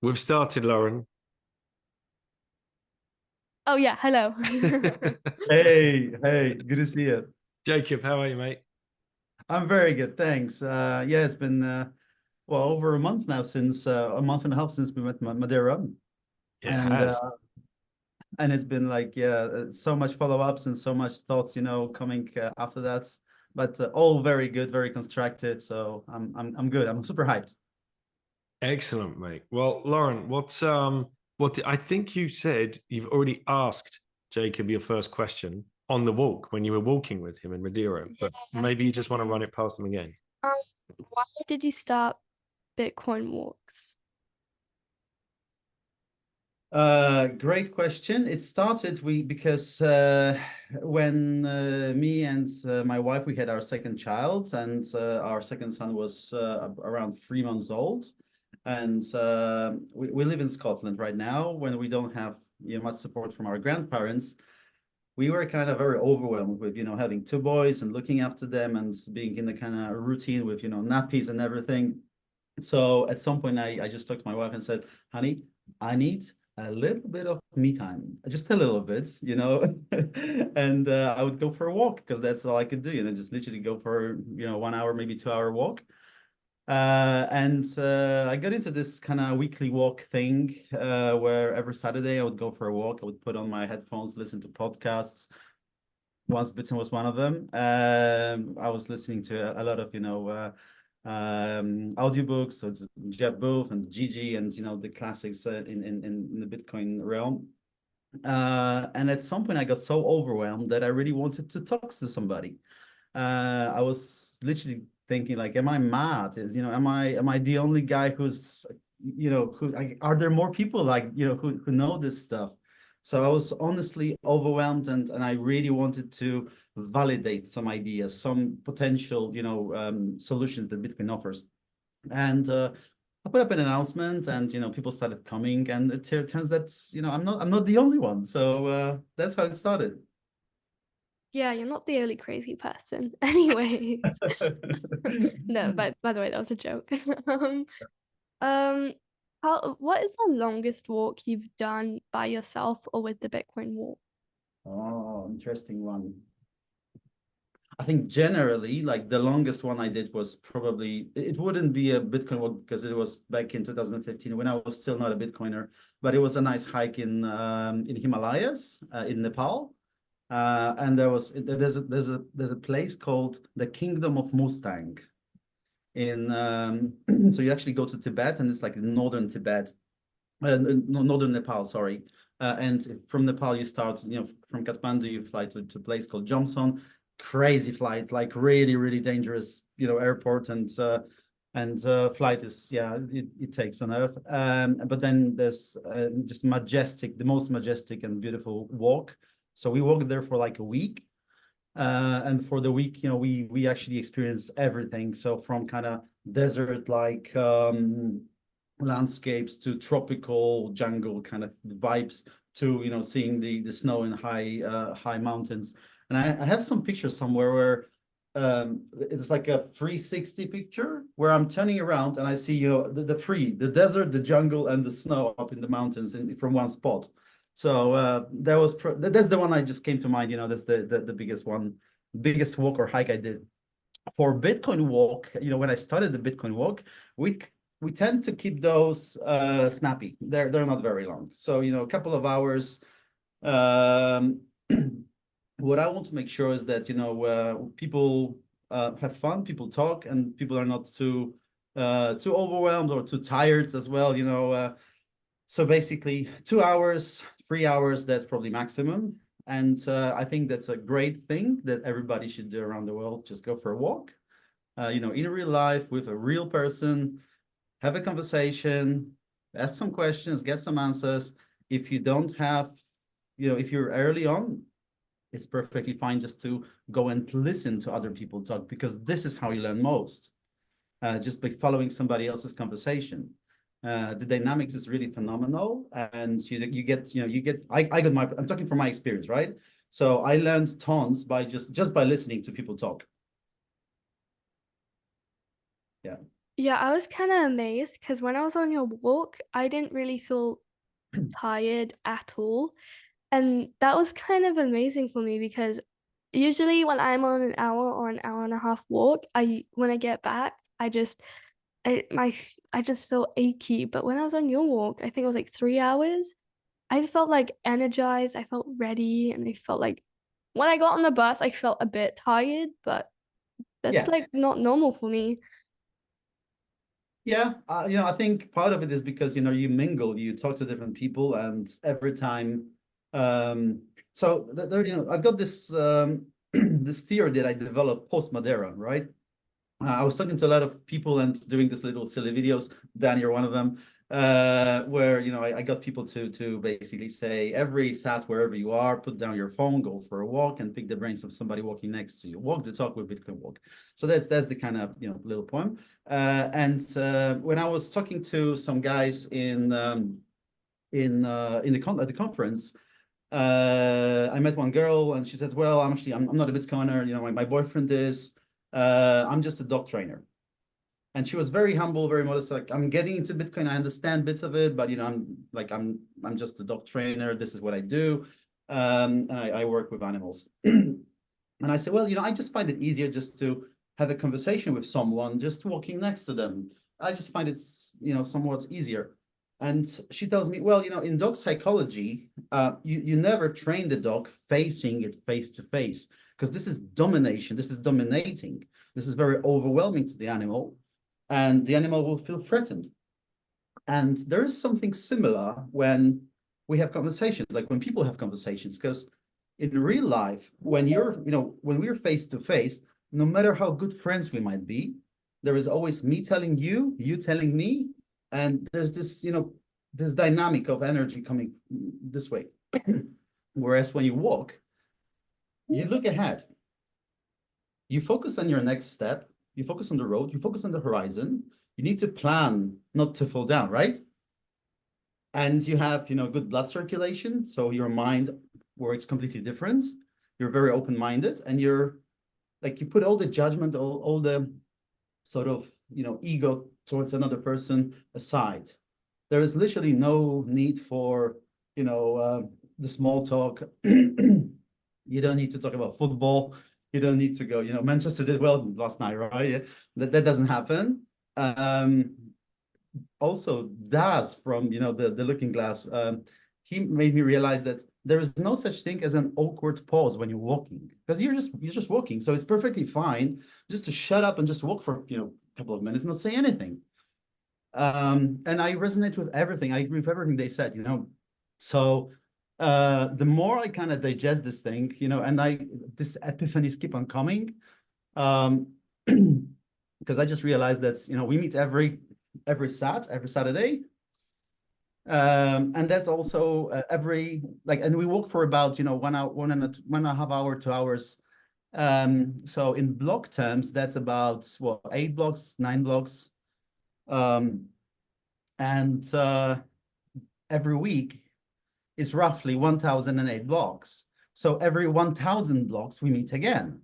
We've started, Lauren. Oh yeah, hello. Hey, hey, good to see you. Jacob, how are you, mate? I'm very good, thanks. Yeah, it's been well over a month now since a month and a half since we met Madeira, It and has. it's been like so much follow-ups and so much thoughts, coming after that. But all very good, very constructive. So I'm good. I'm super hyped. Excellent, mate. Well, Lauren, I think you said you've already asked Jacob your first question on the walk when you were walking with him in Madeira, but maybe you just want to run it past him again. Um, why did you start Bitcoin walks? Great question. It started because when me and my wife we had our second child, and our second son was around 3 months old, and we live in Scotland right now. When we don't have much support from our grandparents, we were kind of very overwhelmed with having two boys and looking after them and being in the kind of routine with nappies and everything. So at some point, I just talked to my wife and said, "Honey, I need a little bit of me time, just a little bit, and I would go for a walk because that's all I could do, just literally go for 1 hour, maybe 2 hour walk." And I got into this kind of weekly walk thing where every Saturday I would go for a walk. I would put on my headphones, listen to podcasts. Once Bitten was one of them. I was listening to a lot of audiobooks, so it's Jeb Booth and Gigi and the classics in the Bitcoin realm. And at some point I got so overwhelmed that I really wanted to talk to somebody. I was literally thinking like, am I mad? Am I the only guy who's are there more people like who know this stuff? So I was honestly overwhelmed, and I really wanted to validate some ideas, some potential solutions that Bitcoin offers. And I put up an announcement, and people started coming, and it turns that I'm not the only one. So that's how it started. Yeah, you're not the only crazy person. Anyways. No, by the way, that was a joke. Um, what is the longest walk you've done by yourself or with the Bitcoin walk? Oh, interesting one. I think generally, like the longest one I did was probably, it wouldn't be a Bitcoin walk because it was back in 2015 when I was still not a Bitcoiner, but it was a nice hike in Himalayas, in Nepal. And there's a place called the Kingdom of Mustang in so you actually go to Tibet, and it's like northern Tibet, no, northern Nepal, sorry. And from Nepal, you start, from Kathmandu, you fly to a place called Johnson. Crazy flight, like really, really dangerous, airport, and flight is, yeah, it takes on Earth. But then there's just majestic, the most majestic and beautiful walk. So we walked there for like a week. And for the week, we actually experienced everything. So from kind of desert like landscapes to tropical jungle kind of vibes to seeing the snow in high mountains. And I have some pictures somewhere where it's like a 360 picture where I'm turning around and I see the desert, the jungle, and the snow up in the mountains from one spot. So that's the one I just came to mind. That's the biggest one, biggest walk or hike I did. For Bitcoin walk, when I started the Bitcoin walk, we tend to keep those snappy. They're not very long. So a couple of hours. Um, what I want to make sure is that people have fun, people talk, and people are not too overwhelmed or too tired as well. So basically 2 hours, 3 hours, that's probably maximum. And I think that's a great thing that everybody should do around the world. Just go for a walk, in real life with a real person, have a conversation, ask some questions, get some answers. If you don't have, if you're early on, it's perfectly fine just to go and listen to other people talk, because this is how you learn most, just by following somebody else's conversation. The dynamics is really phenomenal, and you get I got I'm talking from my experience, right? So I learned tons by just by listening to people talk. Yeah. Yeah, I was kind of amazed because when I was on your walk, I didn't really feel tired at all. And that was kind of amazing for me because usually when I'm on an hour or an hour and a half walk, when I get back, I just feel achy. But when I was on your walk, I think it was like 3 hours, I felt like energized, I felt ready, and I felt like when I got on the bus, I felt a bit tired, but that's Yeah. like not normal for me. Yeah, I think part of it is because, you mingle, you talk to different people, and every time, so there, I've got this this theory that I developed post Madeira, right? I was talking to a lot of people and doing these little silly videos. Danny, you're one of them, where I got people to basically say every sat wherever you are, put down your phone, go for a walk, and pick the brains of somebody walking next to you. Walk the talk with Bitcoin Walk. So that's the kind of little poem. And when I was talking to some guys at the conference, I met one girl and she said, well, I'm not a Bitcoiner, my boyfriend is. I'm just a dog trainer. And she was very humble, very modest. Like, I'm getting into Bitcoin. I understand bits of it, but I'm just a dog trainer. This is what I do. And I work with animals. And I said, well, I just find it easier just to have a conversation with someone, just walking next to them. I just find it, somewhat easier. And she tells me, well, in dog psychology, you never train the dog facing it face to face, because this is domination. This is dominating. This is very overwhelming to the animal, and the animal will feel threatened. And there is something similar when we have conversations, like when people have conversations, because in real life, when when we're face to face, no matter how good friends we might be, there is always me telling you, you telling me, and there's this, this dynamic of energy coming this way. Whereas when you walk, you look ahead, you focus on your next step, you focus on the road, you focus on the horizon, you need to plan not to fall down, right? And you have, good blood circulation, so your mind works completely different. You're very open-minded, and you're like, you put all the judgment, all the sort of, ego towards another person aside. There is literally no need for, the small talk. You don't need to talk about football. You don't need to go, Manchester did well last night, right? Yeah. That doesn't happen. Also, Daz from, the Looking Glass, he made me realize that there is no such thing as an awkward pause when you're walking, because you're just walking. So it's perfectly fine just to shut up and just walk for, a couple of minutes, not say anything. And I resonate with everything. I agree with everything they said, So the more I kind of digest this thing, and this epiphanies keep on coming, because I just realized that, we meet every Saturday. And that's also and we walk for about, 1 hour, 1.5 hours, 2 hours. So in block terms, that's about what, 8 blocks, 9 blocks. And every week is roughly 1,008 blocks. So every 1,000 blocks, we meet again.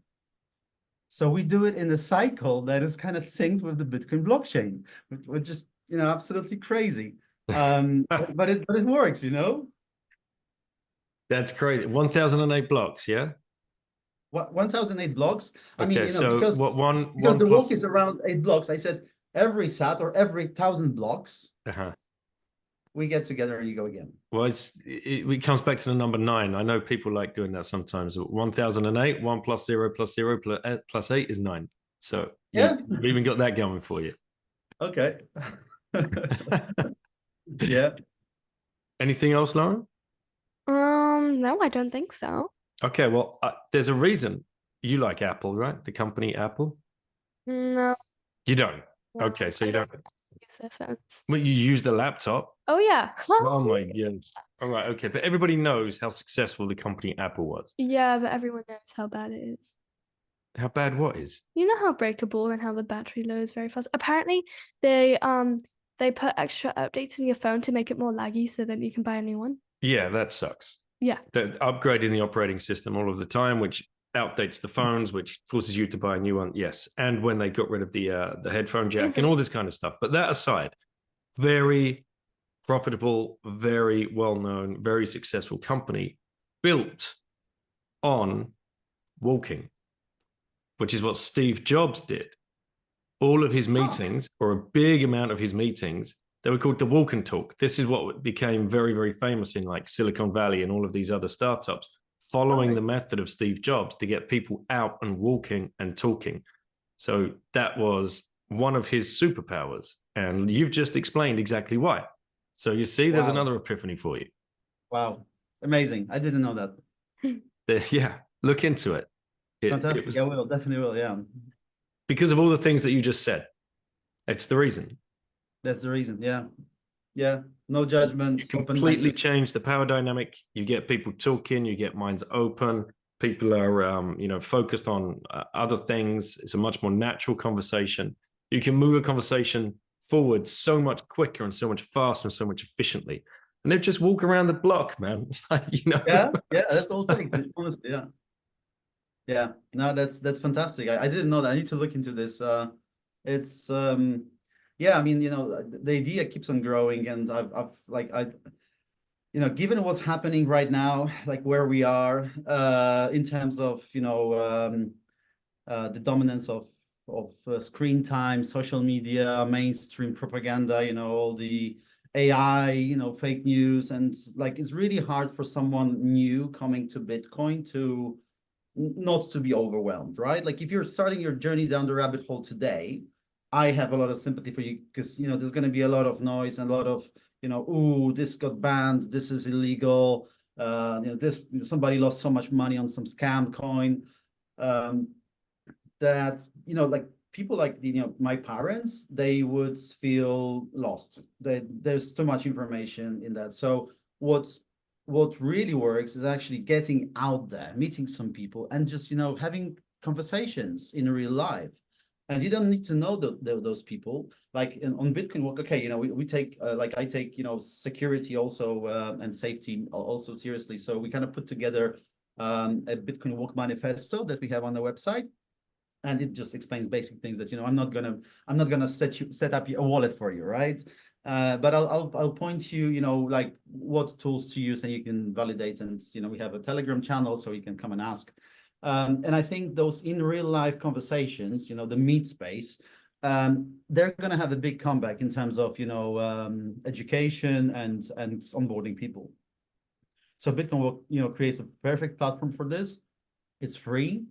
So we do it in a cycle that is kind of synced with the Bitcoin blockchain, which is, absolutely crazy. But it works, That's crazy. 1,008 blocks, yeah? What, 1,008 blocks? I Okay, mean, so because one the plus... walk is around 8 blocks. I said every sat or every 1,000 blocks, we get together and you go again. Well, it comes back to the number 9. I know people like doing that sometimes. 1,008, 1 plus 0 plus 0 plus 8 is 9. So yeah, we've even got that going for you. Okay. Yeah. Anything else, Lauren? No, I don't think so. Okay, well, there's a reason you like Apple, right? The company Apple. No. You don't. No, Okay, so I you don't don't. use their phones. Well, you use the laptop. Oh yeah. Oh my god. All right, okay, but everybody knows how successful the company Apple was. Yeah, but everyone knows how bad it is. How bad what is? You know how breakable and how the battery loads very fast. Apparently, they put extra updates in your phone to make it more laggy so that you can buy a new one. Yeah, that sucks. Yeah. They're upgrading the operating system all of the time, which outdates the phones, which forces you to buy a new one. Yes, and when they got rid of the headphone jack and all this kind of stuff. But that aside, very profitable, very well-known, very successful company built on walking, which is what Steve Jobs did. All of his meetings, or a big amount of his meetings, they were called the walk and talk. This is what became very, very famous in like Silicon Valley and all of these other startups, following the method of Steve Jobs to get people out and walking and talking. So that was one of his superpowers. And you've just explained exactly why. So you see, there's another epiphany for you. Wow. Amazing. I didn't know that. Yeah, look into it. Fantastic. I will, definitely will, yeah. Because of all the things that you just said. It's the reason. That's the reason, yeah. Yeah, no judgment. You completely change the power dynamic. You get people talking, you get minds open. People are, focused on other things. It's a much more natural conversation. You can move a conversation forward so much quicker and so much faster and so much efficiently. And they just walk around the block, man. Yeah, that's the whole thing. Honestly, yeah. Yeah, no, that's fantastic. I didn't know that. I need to look into this. It's yeah, I mean, the idea keeps on growing, and given what's happening right now, like where we are in terms of the dominance of screen time, social media, mainstream propaganda, all the AI, fake news, and like it's really hard for someone new coming to Bitcoin to not to be overwhelmed, right? Like if you're starting your journey down the rabbit hole today, I have a lot of sympathy for you because there's going to be a lot of noise and a lot of ooh, this got banned, this is illegal, this somebody lost so much money on some scam coin, that like people like my parents, they would feel lost. There's too much information in that. So what really works is actually getting out there, meeting some people, and just having conversations in real life. And you don't need to know those people. Like on Bitcoin, okay, we take like I take security also and safety also seriously. So we kind of put together a Bitcoin Walk manifesto that we have on the website, and it just explains basic things that I'm not gonna set up a wallet for you, right? But I'll point you, like what tools to use, and you can validate. And we have a Telegram channel, so you can come and ask. And I think those in real life conversations, the meet space, they're going to have a big comeback in terms of education and onboarding people. So Bitcoin will creates a perfect platform for this. It's free.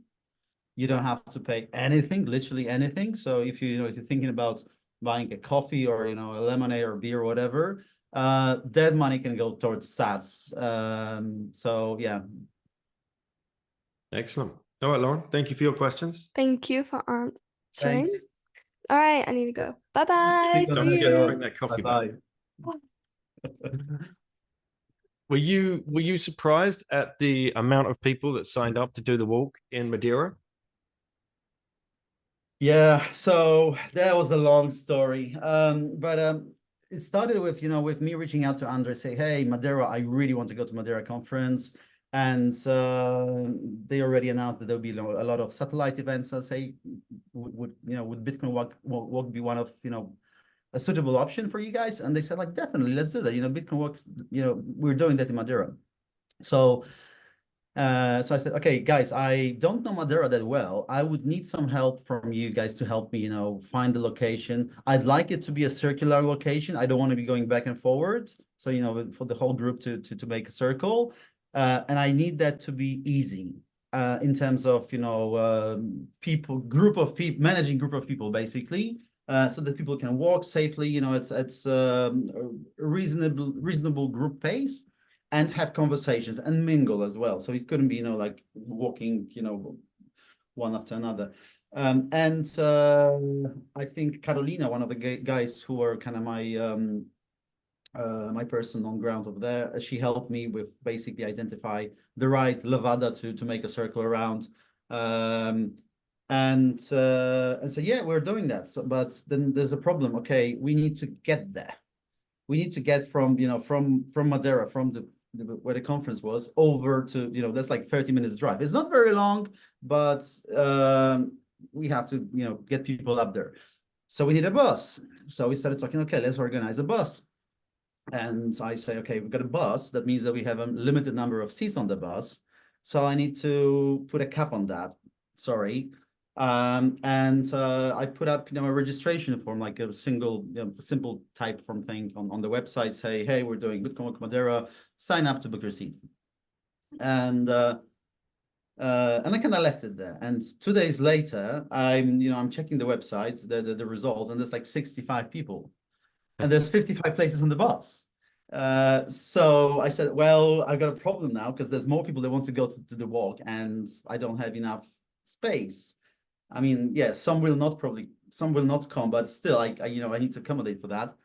You don't have to pay anything, literally anything. So if you're thinking about buying a coffee or a lemonade or beer or whatever, that money can go towards sats. So yeah. Excellent. All right, Lauren, thank you for your questions. Thank you for answering. Thanks. All right, I need to go. Bye-bye. Don't forget to bring that coffee back. Were you surprised at the amount of people that signed up to do the walk in Madeira? Yeah, so that was a long story. But it started with with me reaching out to Andre, say, hey, Madeira, I really want to go to Madeira conference. And they already announced that there'll be a lot of satellite events. I say, would Bitcoin Walk be one of a suitable option for you guys? And they said, like, definitely, let's do that. Bitcoin Walk, we're doing that in Madeira. So I said, okay, guys, I don't know Madeira that well. I would need some help from you guys to help me, find the location. I'd like it to be a circular location. I don't want to be going back and forward. So for the whole group to make a circle. And I need that to be easy in terms of managing group of people basically, so that people can walk safely. It's a reasonable group pace, and have conversations and mingle as well. So it couldn't be like walking one after another. And I think Carolina, one of the guys who are kind of my person on ground over there, she helped me with basically identify the right levada to make a circle around. And so yeah, we're doing that. So, but then there's a problem. Okay, we need to get there. We need to get from from Madeira, from where the conference was over to, you know, that's like 30 minutes drive. It's not very long, but we have to, you know, get people up there. So we need a bus. So we started talking, okay, let's organize a bus. And I say, okay, we've got a bus. That means that we have a limited number of seats on the bus. So I need to put a cap on that. Sorry. I put up, you know, a registration form, like a single, you know, simple type form thing on the website. Say, hey, we're doing Bitcoin Madeira. Sign up to book your seat. And I kind of left it there. And 2 days later, I'm checking the website, the results, and there's like 65 people, and there's 55 places on the bus. So I said, well, I've got a problem now because there's more people that want to go to the walk, and I don't have enough space. I mean, yeah, some will not come, but still, I need to accommodate for that.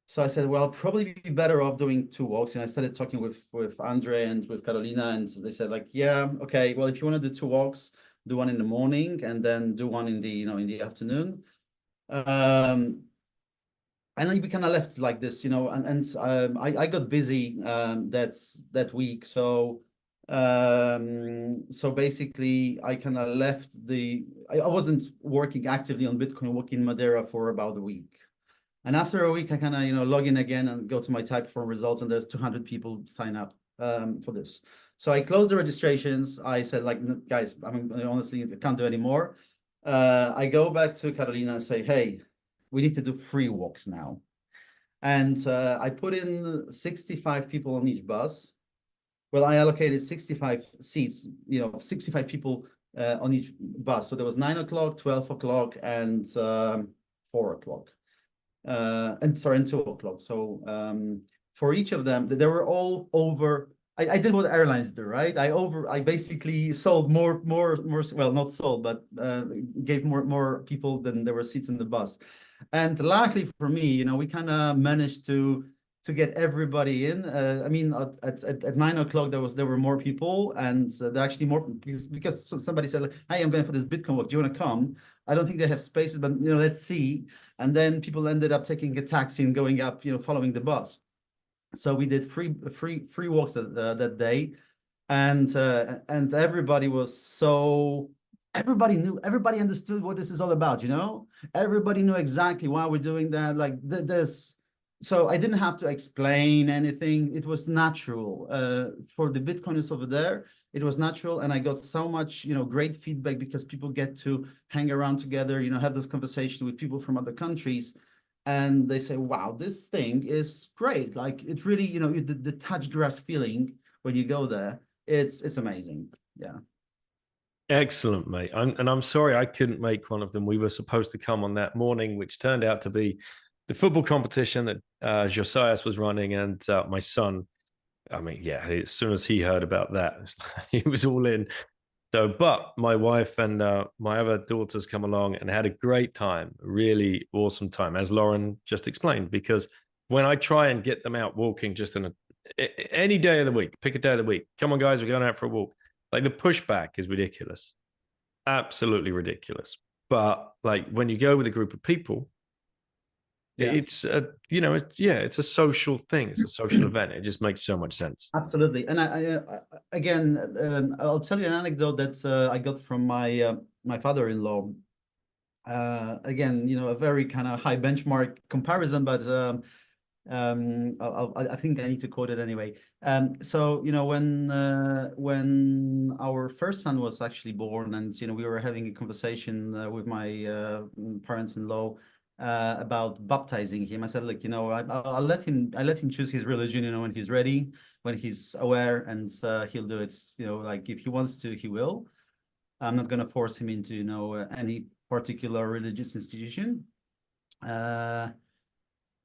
So I said, well, probably be better off doing 2 walks. And I started talking with Andre and with Carolina, and they said, like, yeah, okay, well, if you want to do 2 walks, do one in the morning and then do one in the afternoon. And then we kind of left like this, I got busy that week. So basically I kind of left I wasn't working actively on Bitcoin Walk in Madeira for about a week. And after a week, I kind of, log in again and go to my Typeform results, and there's 200 people sign up for this. So I closed the registrations. I said, like, guys, honestly, I can't do anymore. I go back to Carolina and say, hey, we need to do 3 walks now. And I put in 65 people on each bus. Well, I allocated 65 seats, 65 people on each bus. So there was 9 o'clock, 12 o'clock, and 4 o'clock. And 2 o'clock. So for each of them, they were all over. I did what airlines do, right? I basically sold more, well, not sold, but gave more people than there were seats in the bus. And luckily for me, we kind of managed to get everybody in. I mean, at 9 o'clock there were more people, and there actually more because somebody said, like, hey, I'm going for this Bitcoin walk. Do you want to come? I don't think they have spaces, but let's see. And then people ended up taking a taxi and going up, following the bus. So we did free walks that day, and everybody was so. Everybody understood what this is all about, Everybody knew exactly why we're doing that. Like this. So I didn't have to explain anything. It was natural. For the Bitcoiners over there, it was natural. And I got so much, great feedback because people get to hang around together, have this conversation with people from other countries. And they say, wow, this thing is great. Like it really, the touch grass feeling when you go there, it's amazing. Yeah. Excellent, mate. And I'm sorry I couldn't make one of them. We were supposed to come on that morning, which turned out to be the football competition that Josias was running. And my son, I mean, yeah, as soon as he heard about that, he was all in. So, but my wife and my other daughters come along and had a great time, really awesome time, as Lauren just explained. Because when I try and get them out walking just in any day of the week, pick a day of the week, come on, guys, we're going out for a walk. Like the pushback is ridiculous, absolutely ridiculous. But like when you go with a group of people, it's it's a social thing. It's a social event. It just makes so much sense. Absolutely. And I again, I'll tell you an anecdote that I got from my father-in-law. Again, a very kind of high benchmark comparison, but I think I need to quote it anyway. So when our first son was actually born, and we were having a conversation with my parents-in-law about baptizing him. I said, look, I'll let him choose his religion, when he's ready, when he's aware, and he'll do it. Like if he wants to, he will. I'm not going to force him into any particular religious institution.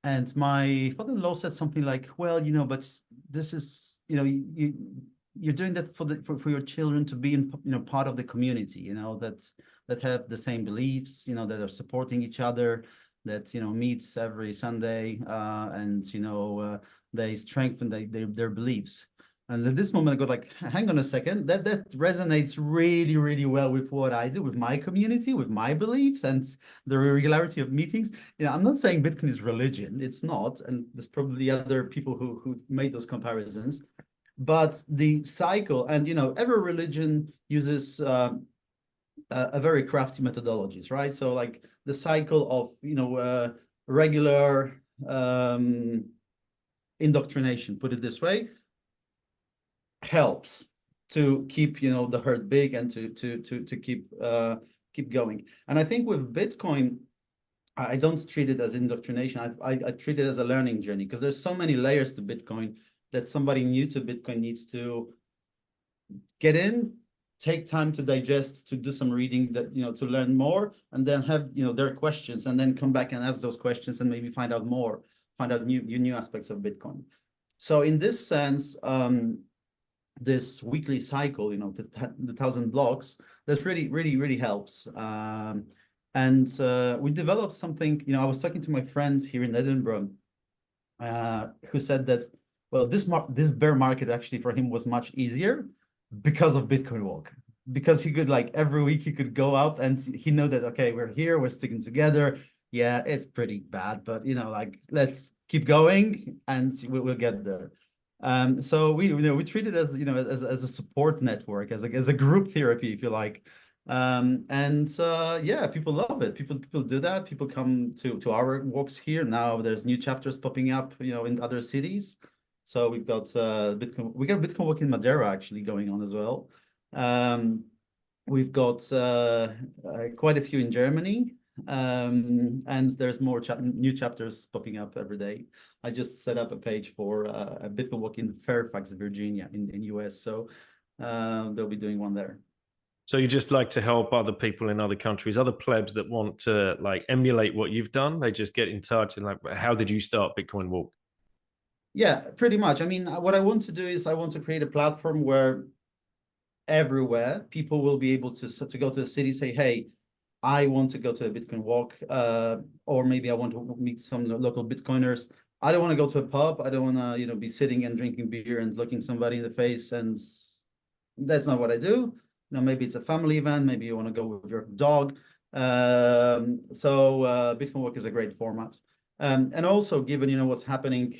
And my father-in-law said something like, well, but this is, you're doing that for your children to be in, part of the community, that have the same beliefs, that are supporting each other, that, meets every Sunday, and, they strengthen their beliefs. And at this moment, I go like, hang on a second, that resonates really, really well with what I do, with my community, with my beliefs, and the regularity of meetings. I'm not saying Bitcoin is religion. It's not. And there's probably other people who made those comparisons. but the cycle, and every religion uses a very crafty methodologies, right? So like the cycle of regular indoctrination, put it this way, helps to keep the herd big and to keep going. And I think with Bitcoin, I don't treat it as indoctrination. I treat it as a learning journey, because there's so many layers to Bitcoin that somebody new to Bitcoin needs to get in, take time to digest, to do some reading, that to learn more, and then have their questions, and then come back and ask those questions, and maybe find out more, find out new aspects of Bitcoin. So in this sense, this weekly cycle, the 1,000 blocks, that really helps. And we developed something. I was talking to my friend here in Edinburgh, who said that, well, this bear market actually for him was much easier because of Bitcoin Walk, because he could, like, every week he could go out and he know that, okay, we're here, we're sticking together. Yeah, it's pretty bad, but like, let's keep going and we'll get there. So we treat it as as a support network, as a group therapy, if you like. Yeah, people love it. People do that. People come to our walks here. Now there's new chapters popping up, in other cities. So we got Bitcoin Walk in Madeira actually going on as well. We've got quite a few in Germany, and there's more new chapters popping up every day. I just set up a page for a Bitcoin Walk in Fairfax, Virginia, in US. So they'll be doing one there. So you just like to help other people in other countries, other plebs that want to like emulate what you've done. They just get in touch and like, how did you start Bitcoin Walk? Yeah, pretty much. I mean, what I want to do is I want to create a platform where everywhere people will be able to go to the city, say, hey, I want to go to a Bitcoin Walk, or maybe I want to meet some local Bitcoiners. I don't want to go to a pub. I don't want to, be sitting and drinking beer and looking somebody in the face. And that's not what I do. Maybe it's a family event. Maybe you want to go with your dog. So Bitcoin Walk is a great format. And also, given what's happening,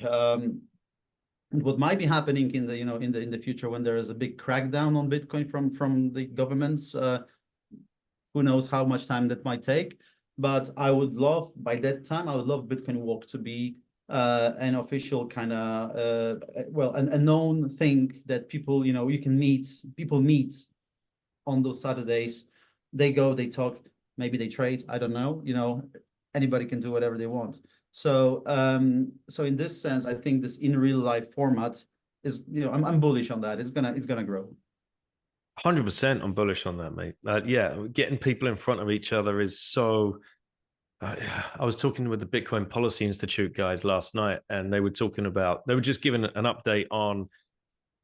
what might be happening in the in the future, when there is a big crackdown on Bitcoin from the governments, who knows how much time that might take. But I would love, by that time, I would love Bitcoin Walk to be an official kind of well, a known thing that people you can people meet on those Saturdays. They go, they talk, maybe they trade, I don't know. Anybody can do whatever they want. So so in this sense, I think this in real life format is, I'm bullish on that. It's gonna grow. 100% I'm bullish on that, mate. Yeah, getting people in front of each other is so. I was talking with the Bitcoin Policy Institute guys last night, and they were just giving an update on.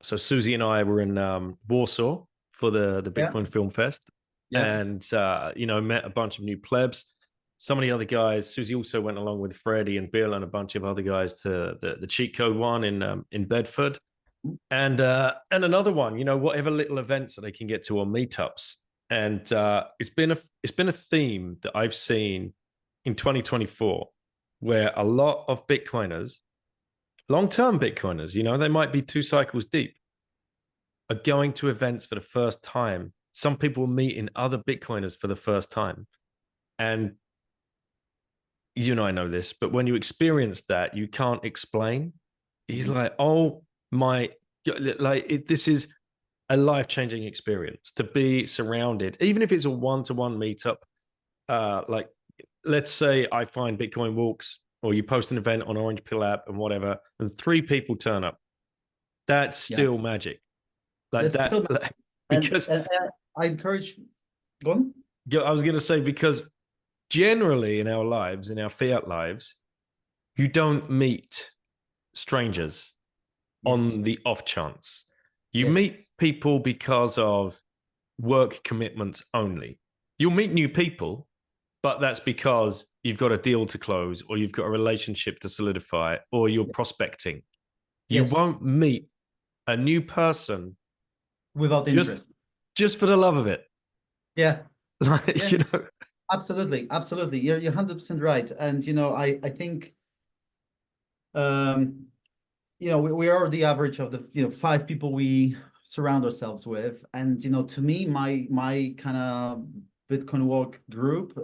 So Susie and I were in Warsaw for the Bitcoin Film Fest, and met a bunch of new plebs. Some of the other guys, Susie also went along with Freddie and Bill and a bunch of other guys to the cheat code one in Bedford, and another one, whatever little events that they can get to, on meetups. And it's been a theme that I've seen in 2024, where a lot of Bitcoiners, long-term Bitcoiners, they might be 2 cycles deep, are going to events for the first time. Some people are meeting other Bitcoiners for the first time. And I know this, but when you experience that, you can't explain. He's like, oh my, this is a life-changing experience to be surrounded, even if it's a one-to-one meetup. Like, let's say I find Bitcoin Walks, or you post an event on Orange Pill app and whatever, and 3 people turn up. That's still magic. Like that's that, still because and I encourage. Go on. I was going to say, because generally in our lives, in our fiat lives, you don't meet strangers on the off chance. You meet people because of work commitments only. You'll meet new people, but that's because you've got a deal to close, or you've got a relationship to solidify, or you're prospecting. You won't meet a new person without interest, just for the love of it. Yeah. Like, Absolutely. You're 100% right. And I think we are the average of the 5 people we surround ourselves with, and to me, my kind of Bitcoin walk group,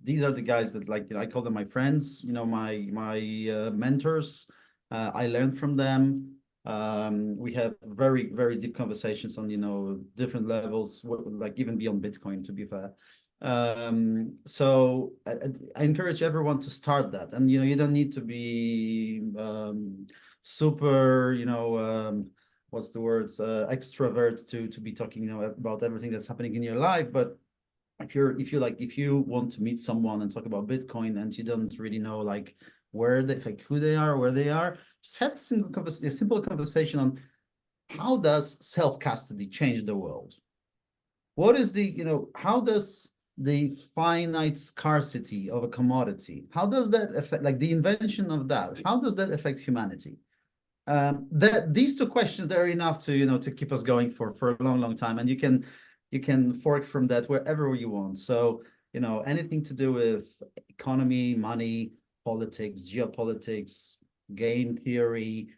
these are the guys that, like, I call them my friends, my mentors. I learn from them. We have very, very deep conversations on different levels, like even beyond Bitcoin, to be fair. So I encourage everyone to start that, and you don't need to be super, what's the words, extrovert to be talking, about everything that's happening in your life. But if you want to meet someone and talk about Bitcoin and you don't really know like who they are, where they are, just have a simple conversation on how does self-custody change the world? What is how does the finite scarcity of a commodity, how does that affect, like the invention of that, how does that affect humanity? These 2 questions, they're enough to keep us going for a long time, and you can fork from that wherever you want. So anything to do with economy, money, politics, geopolitics, game theory,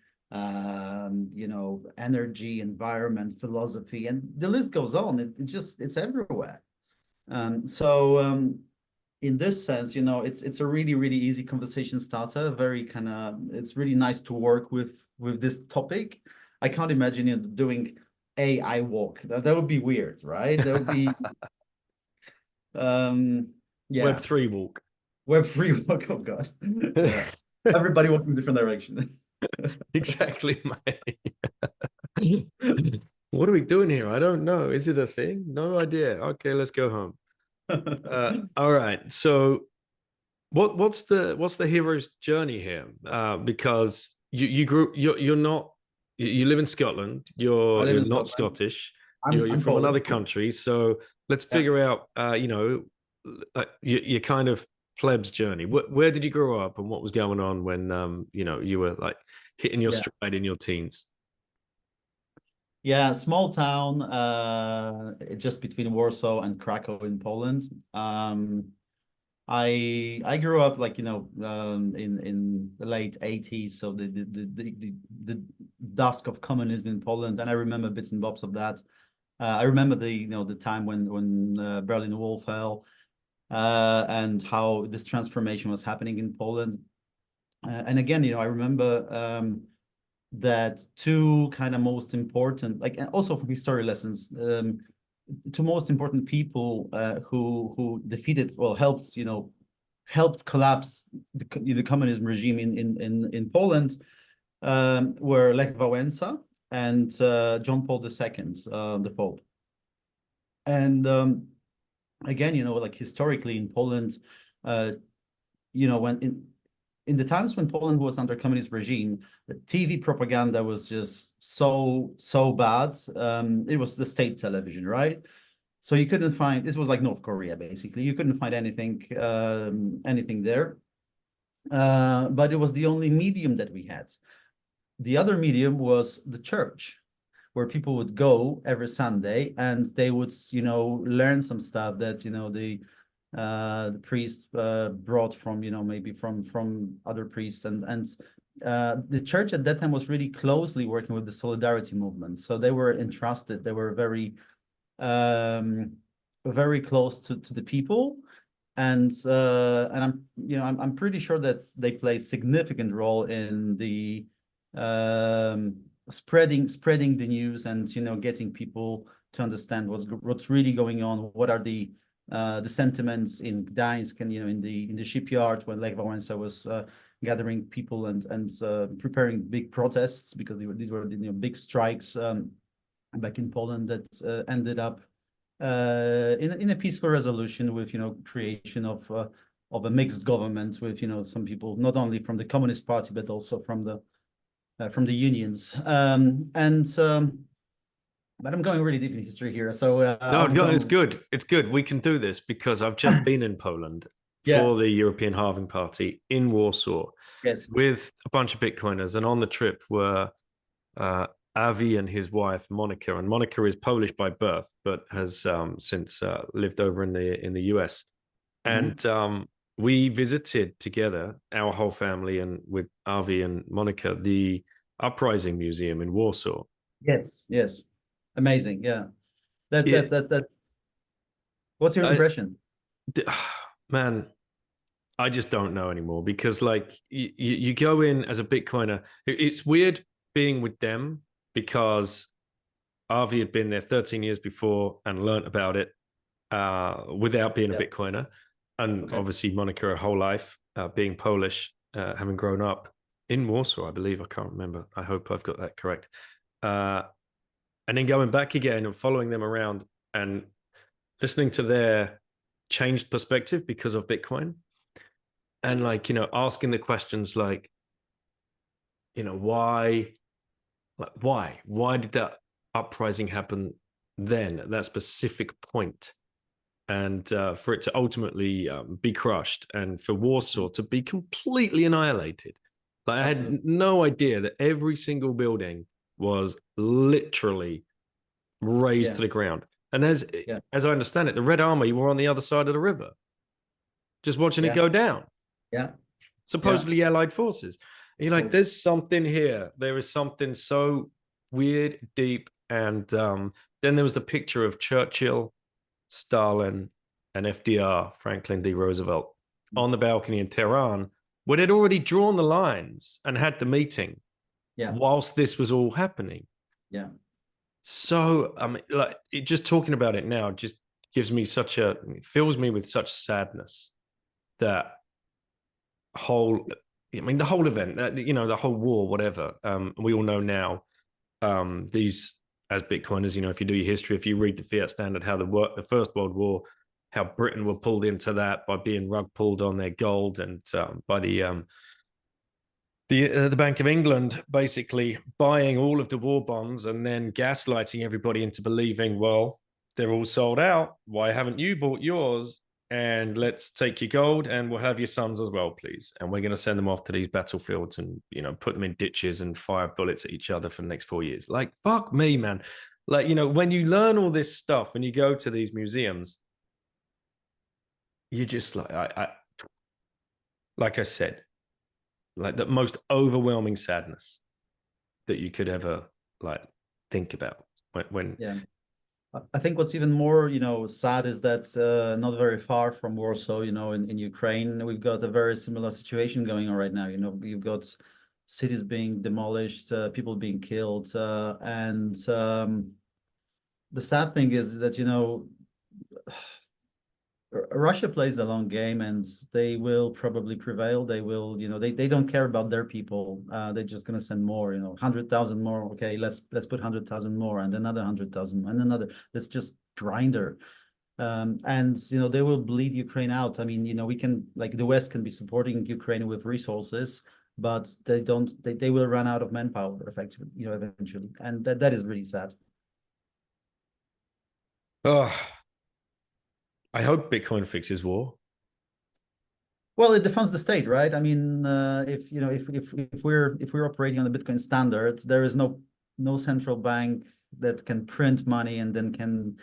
energy, environment, philosophy, and the list goes on. It's everywhere. So in this sense, it's a really, really easy conversation starter. Very it's really nice to work with this topic. I can't imagine doing AI walk. That would be weird, right? That would be yeah. Web3 walk. Web3 walk. Oh God. Yeah. Everybody walking in different directions. Exactly, mate. What are we doing here? I don't know. Is it a thing? No idea. Okay, let's go home. All right. So what's the hero's journey here? Because you're not, you live in Scotland. You're not Scottish. You're from another country. So let's figure out your kind of pleb's journey. Where did you grow up, and what was going on when you were like hitting your stride in your teens? Yeah, small town, just between Warsaw and Krakow in Poland. I grew up like in the late 80s, so the dusk of communism in Poland, and I remember bits and bobs of that. I remember the time when Berlin Wall fell, and how this transformation was happening in Poland. And again, I remember that 2 kind of most important, like, and also from history lessons, 2 most important people who defeated, well, helped collapse the communism regime in Poland, were Lech Wałęsa and John Paul II, the Pope. And again, like historically in Poland, when in the times when Poland was under communist regime, the TV propaganda was just so bad. It was the state television, right? So you couldn't find, this was like North Korea, basically. You couldn't find anything there. But it was the only medium that we had. The other medium was the church, where people would go every Sunday and they would, learn some stuff that, the priest brought from, maybe from other priests, and the church at that time was really closely working with the solidarity movement. So they were entrusted, they were very very close to the people, and I'm pretty sure that they played significant role in the spreading the news, and getting people to understand what's really going on, what are the sentiments in Gdańsk and in the shipyard when Lech Wałęsa was gathering people and preparing big protests, because these were big strikes back in Poland that ended up in a peaceful resolution with creation of a mixed government with some people not only from the Communist Party but also from the unions. But I'm going really deep in history here, so no, it's good. It's good. We can do this because I've just been in Poland for the European Halving Party in Warsaw, with a bunch of Bitcoiners, and on the trip were Avi and his wife Monica, and Monica is Polish by birth but has since lived over in the US, and we visited together, our whole family, and with Avi and Monica, the uprising museum in Warsaw. Yes, yes, amazing. Yeah, that Yeah, that. What's your impression? Man, I just don't know anymore, because like you go in as a Bitcoiner. It's weird being with them, because Avi had been there 13 years before and learnt about it without being a Yeah. Bitcoiner. And Okay. obviously Monica her whole life, being Polish, having grown up in Warsaw, I believe. I can't remember. I hope I've got that correct. And then going back again and following them around and listening to their changed perspective because of Bitcoin. And like, asking the questions like, why, why did that uprising happen then at that specific point? And for it to ultimately be crushed, and for Warsaw to be completely annihilated. Like, I Absolutely. had no idea that every single building was literally razed to the ground. And as I understand it, the Red Army were on the other side of the river, just watching it go down. Yeah. Supposedly Allied forces. And you're like, there's something here. There is something so weird, deep. And then there was the picture of Churchill, Stalin, and FDR, Franklin D. Roosevelt, on the balcony in Tehran, where they'd already drawn the lines and had the meeting whilst this was all happening. Yeah. So, I mean, like, just talking about it now just gives me it fills me with such sadness, that the whole event, the whole war, whatever. We all know now, these, as Bitcoiners, if you do your history, if you read the Fiat Standard, how the First World War, how Britain were pulled into that by being rug pulled on their gold, and by the Bank of England basically buying all of the war bonds and then gaslighting everybody into believing, well, they're all sold out. Why haven't you bought yours? And let's take your gold, and we'll have your sons as well, please. And we're going to send them off to these battlefields and, put them in ditches and fire bullets at each other for the next 4 years. Like, fuck me, man. Like, when you learn all this stuff, when you go to these museums, you just like I said, like the most overwhelming sadness that you could ever like think about when I think what's even more, sad is that not very far from Warsaw, in Ukraine, we've got a very similar situation going on right now. You've got cities being demolished, people being killed, and the sad thing is that, Russia plays the long game, and they will probably prevail. They will, they don't care about their people. They're just going to send more, 100,000 more. Okay, let's put 100,000 more, and another 100,000, and another. Let's just grinder. And they will bleed Ukraine out. I mean, we can, like, the West can be supporting Ukraine with resources, but they don't. They will run out of manpower effectively, eventually, and that is really sad. Oh, I hope Bitcoin fixes war. Well, it defends the state, right? I mean, if we're operating on the Bitcoin standard, there is no central bank that can print money and then can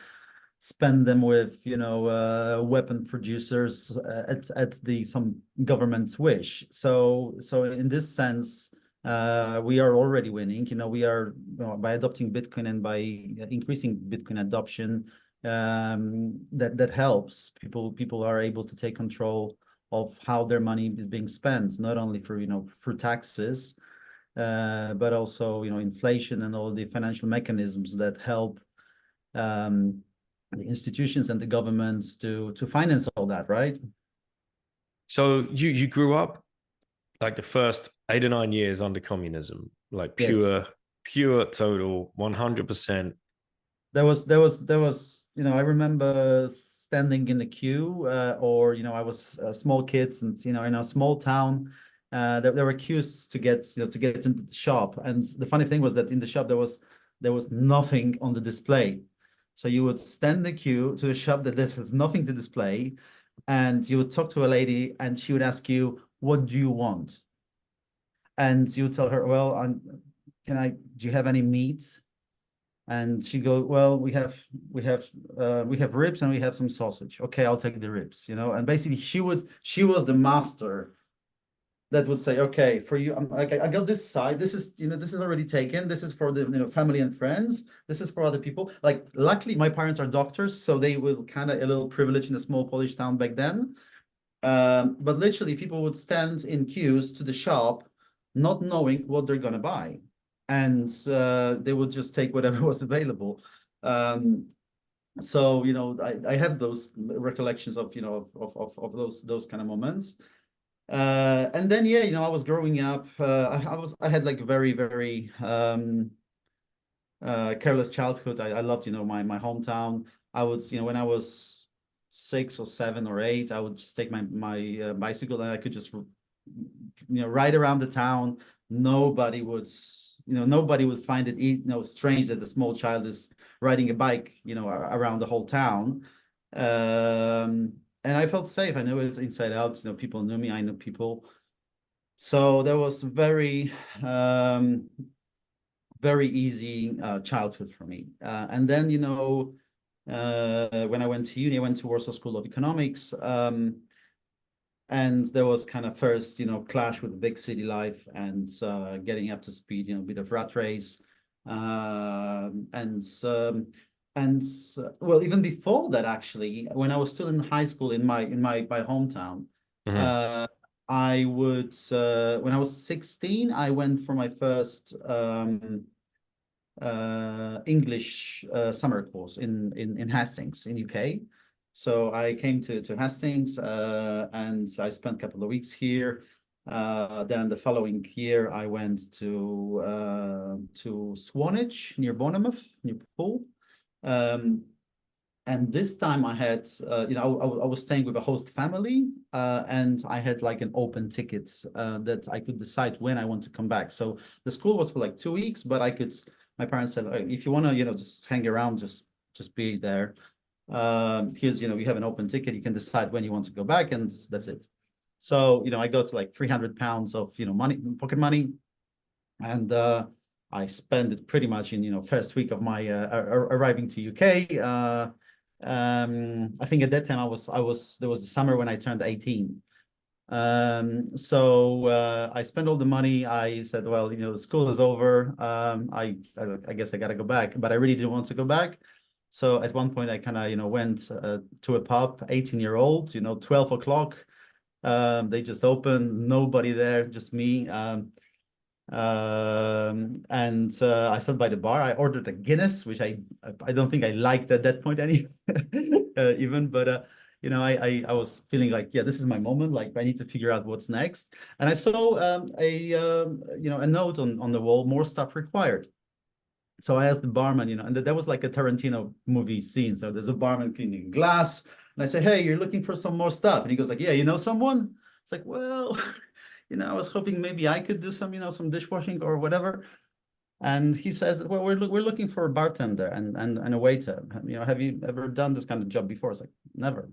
spend them with weapon producers at some government's wish. So in this sense, we are already winning. We are, by adopting Bitcoin and by increasing Bitcoin adoption, that helps people are able to take control of how their money is being spent, not only for taxes, but also inflation and all the financial mechanisms that help the institutions and the governments to finance all that, right? So you grew up like the first 8 or 9 years under communism, like pure total 100%. There was I remember standing in the queue, or I was a small kids, and in a small town, there were queues to get into the shop. And the funny thing was that in the shop there was nothing on the display. So you would stand in the queue to a shop that has nothing to display, and you would talk to a lady, and she would ask you, "What do you want?" And you would tell her, "Well, do you have any meat?" And she go, "Well, we have ribs and we have some sausage." "Okay, I'll take the ribs." And basically she was the master that would say, okay, for you, I'm like, I got this side. This is, this is already taken. This is for the, family and friends. This is for other people. Like, luckily, my parents are doctors, so they were kind of a little privileged in a small Polish town back then. But literally, people would stand in queues to the shop, not knowing what they're gonna buy, and they would just take whatever was available. So I have those recollections of of those kind of moments. And then I was growing up. I had like a very very careless childhood. I loved my hometown. I would when I was 6 or 7 or 8, I would just take my bicycle and I could just ride around the town. Nobody would nobody would find it strange that a small child is riding a bike around the whole town. And I felt safe. I knew it inside out. People knew me. I knew people. So that was very very easy childhood for me. And then when I went to uni, I went to Warsaw School of Economics. And there was kind of first, clash with big city life and getting up to speed, a bit of rat race. Well, even before that, actually, when I was still in high school in my hometown, I would when I was 16, I went for my first English summer course in Hastings in UK. So I came to Hastings and I spent a couple of weeks here. Then the following year, I went to Swanage near Bournemouth, near Poole. And this time I had, I was staying with a host family and I had like an open ticket that I could decide when I want to come back. So the school was for like 2 weeks, but my parents said, "Oh, if you want to, just hang around, just be there. Here's, you have an open ticket. You can decide when you want to go back, and that's it." So, I got like £300 of, money, pocket money, and I spent it pretty much in, first week of my arriving to UK. I think at that time there was the summer when I turned 18. So I spent all the money. I said, well, the school is over. I guess I gotta go back, but I really didn't want to go back. So at one point I kind of, went to a pub, 18-year-old, 12 o'clock. They just opened, nobody there, just me. And I sat by the bar. I ordered a Guinness, which I don't think I liked at that point any even, but I was feeling like, yeah, this is my moment. Like I need to figure out what's next. And I saw a note on the wall, more stuff required. So I asked the barman, and that was like a Tarantino movie scene. So there's a barman cleaning glass, and I say, "Hey, you're looking for some more stuff?" And he goes like, "Yeah, you know someone?" It's like, well, I was hoping maybe I could do some, some dishwashing or whatever. And he says, well, we're looking for a bartender and a waiter. Have you ever done this kind of job before? It's like, never.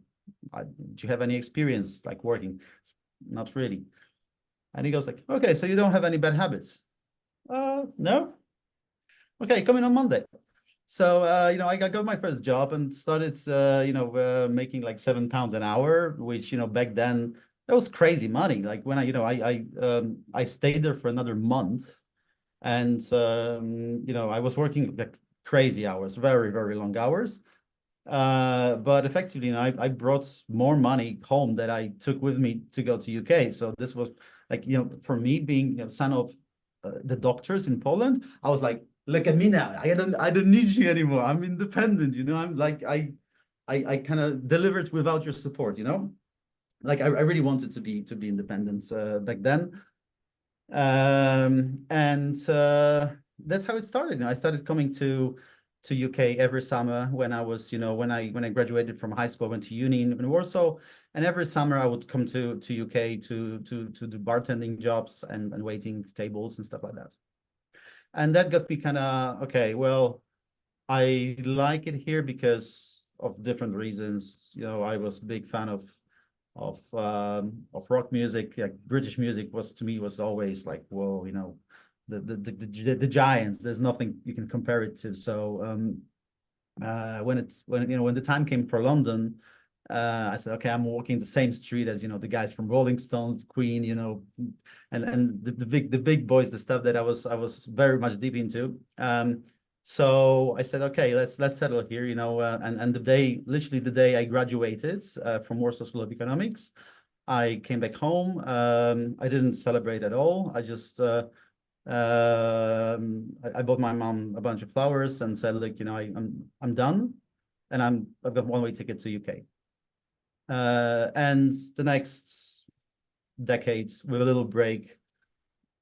Do you have any experience like working? Not really. And he goes like, okay, so you don't have any bad habits? No. Okay, come in on Monday. So, I got my first job and started, making like £7 an hour, which, back then that was crazy money. Like when I stayed there for another month and, I was working like crazy hours, very, very long hours. But effectively, I brought more money home that I took with me to go to UK. So this was like, for me being son of the doctors in Poland, I was like, look at me now. I don't need you anymore. I'm independent. I'm like I kind of delivered without your support. Like I really wanted to be independent back then. And that's how it started. I started coming to UK every summer when I was, when I graduated from high school, I went to uni in Warsaw, and every summer I would come to UK to do bartending jobs and waiting tables and stuff like that. And that got me kind of, okay, well, I like it here because of different reasons. I was a big fan of rock music. Like British music was, to me, was always like, whoa, the giants. There's nothing you can compare it to. So when the time came for London, I said, okay, I'm walking the same street as, the guys from Rolling Stones, Queen, and the big boys, the stuff that I was very much deep into. So I said, okay, let's settle here, and literally the day I graduated from Warsaw School of Economics, I came back home. I didn't celebrate at all. I just I bought my mom a bunch of flowers and said, look, I'm done, and I've got one-way ticket to UK. And the next decade, with a little break,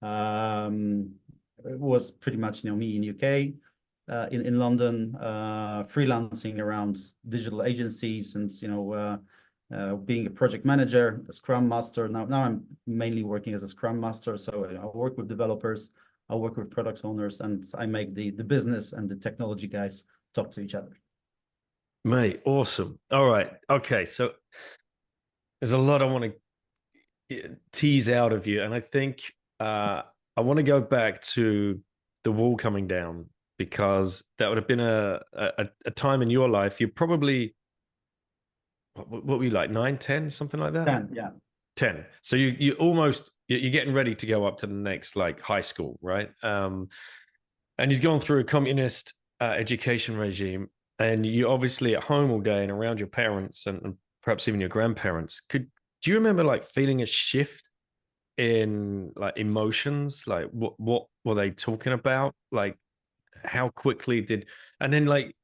it was pretty much me in UK, in London, freelancing around digital agencies, and being a project manager, a Scrum Master. Now I'm mainly working as a Scrum Master. So I work with developers, I work with product owners, and I make the business and the technology guys talk to each other. Mate, awesome. All right. Okay. So there's a lot I want to tease out of you. And I think I want to go back to the wall coming down, because that would have been a time in your life. You probably, what were you like, 9, 10, something like that? 10, yeah. 10. So you're getting ready to go up to the next like high school, right? And you've gone through a communist education regime, and you're obviously at home all day and around your parents and perhaps even your grandparents. Do you remember like feeling a shift in like emotions? Like what were they talking about? Like how quickly and then like,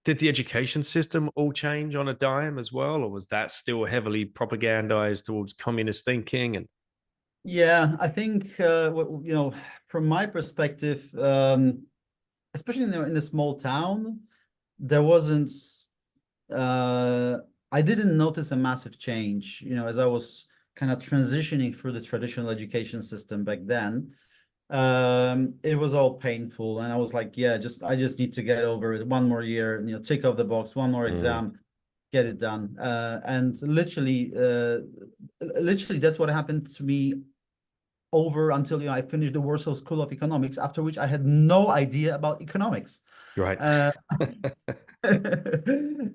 did the education system all change on a dime as well, or was that still heavily propagandized towards communist thinking? And yeah, I think from my perspective, especially in a small town, there wasn't. I didn't notice a massive change, as I was kind of transitioning through the traditional education system back then. It was all painful, and I was like, yeah, I just need to get over it. One more year, tick off the box, one more exam, get it done. And literally that's what happened to me over until I finished the Warsaw School of Economics, after which I had no idea about economics. right.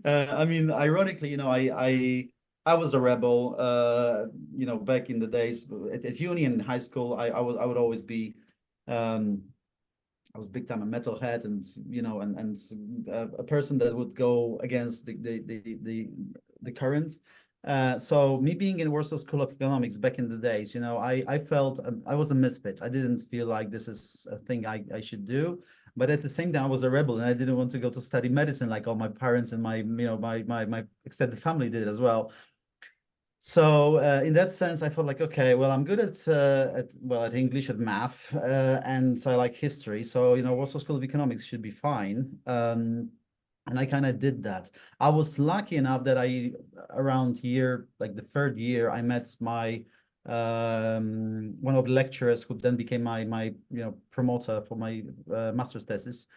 I mean, ironically, I was a rebel, back in the days at uni and high school. I would always be, I was big time a metalhead, and a person that would go against the current. So me being in Warsaw School of Economics back in the days, I felt I was a misfit. I didn't feel like this is a thing I should do. But at the same time, I was a rebel, and I didn't want to go to study medicine like all my parents and my extended family did as well. So in that sense, I felt like, okay, well, I'm good at English, at math, and I like history. So Warsaw School of Economics should be fine. And I kind of did that. I was lucky enough that around the third year, I met my one of the lecturers who then became my promoter for my master's thesis.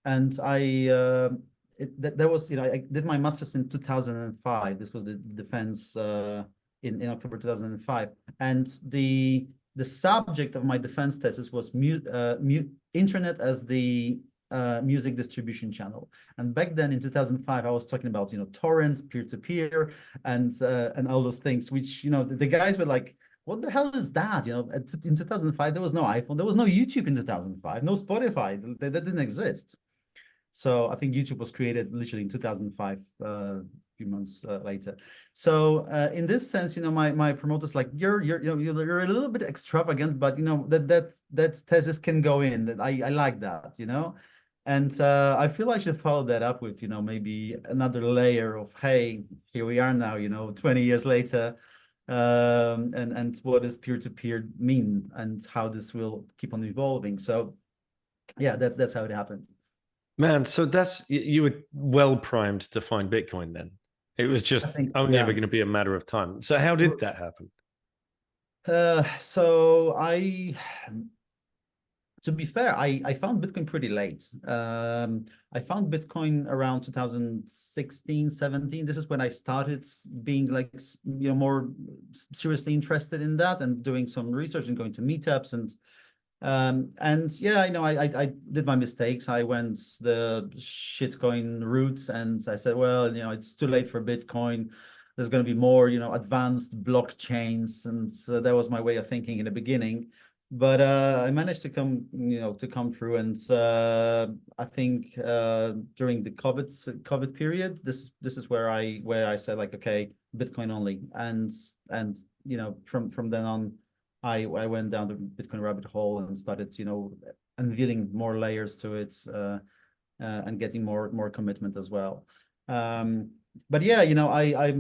And that was, I did my master's in 2005. This was the defense in October 2005. And the subject of my defense thesis was internet as the music distribution channel. And back then in 2005, I was talking about torrents, peer-to-peer, and all those things, which the guys were like, what the hell is that? In 2005 there was no iPhone, there was no YouTube in 2005, no Spotify, that didn't exist. So I think YouTube was created literally in 2005, a few months later. So in this sense, my promoter's like, you're a little bit extravagant, but that thesis can go in. That I like that, And I feel I should follow that up with, maybe another layer of, hey, here we are now, 20 years later, and what does peer-to-peer mean, and how this will keep on evolving. So yeah, that's how it happened. Man, so you were well primed to find Bitcoin then. It was just only ever going to be a matter of time. So how did that happen? So to be fair, I found Bitcoin pretty late. I found Bitcoin around 2016, 17. This is when I started being like, more seriously interested in that and doing some research and going to meetups and And yeah, I did my mistakes. I went the shitcoin route, and I said, well, it's too late for Bitcoin. There's going to be more, advanced blockchains, and so that was my way of thinking in the beginning. But I managed to come through, and I think during the COVID period, this is where I said, like, okay, Bitcoin only, and from then on, I went down the Bitcoin rabbit hole and started, unveiling more layers to it, and getting more commitment as well. But yeah, I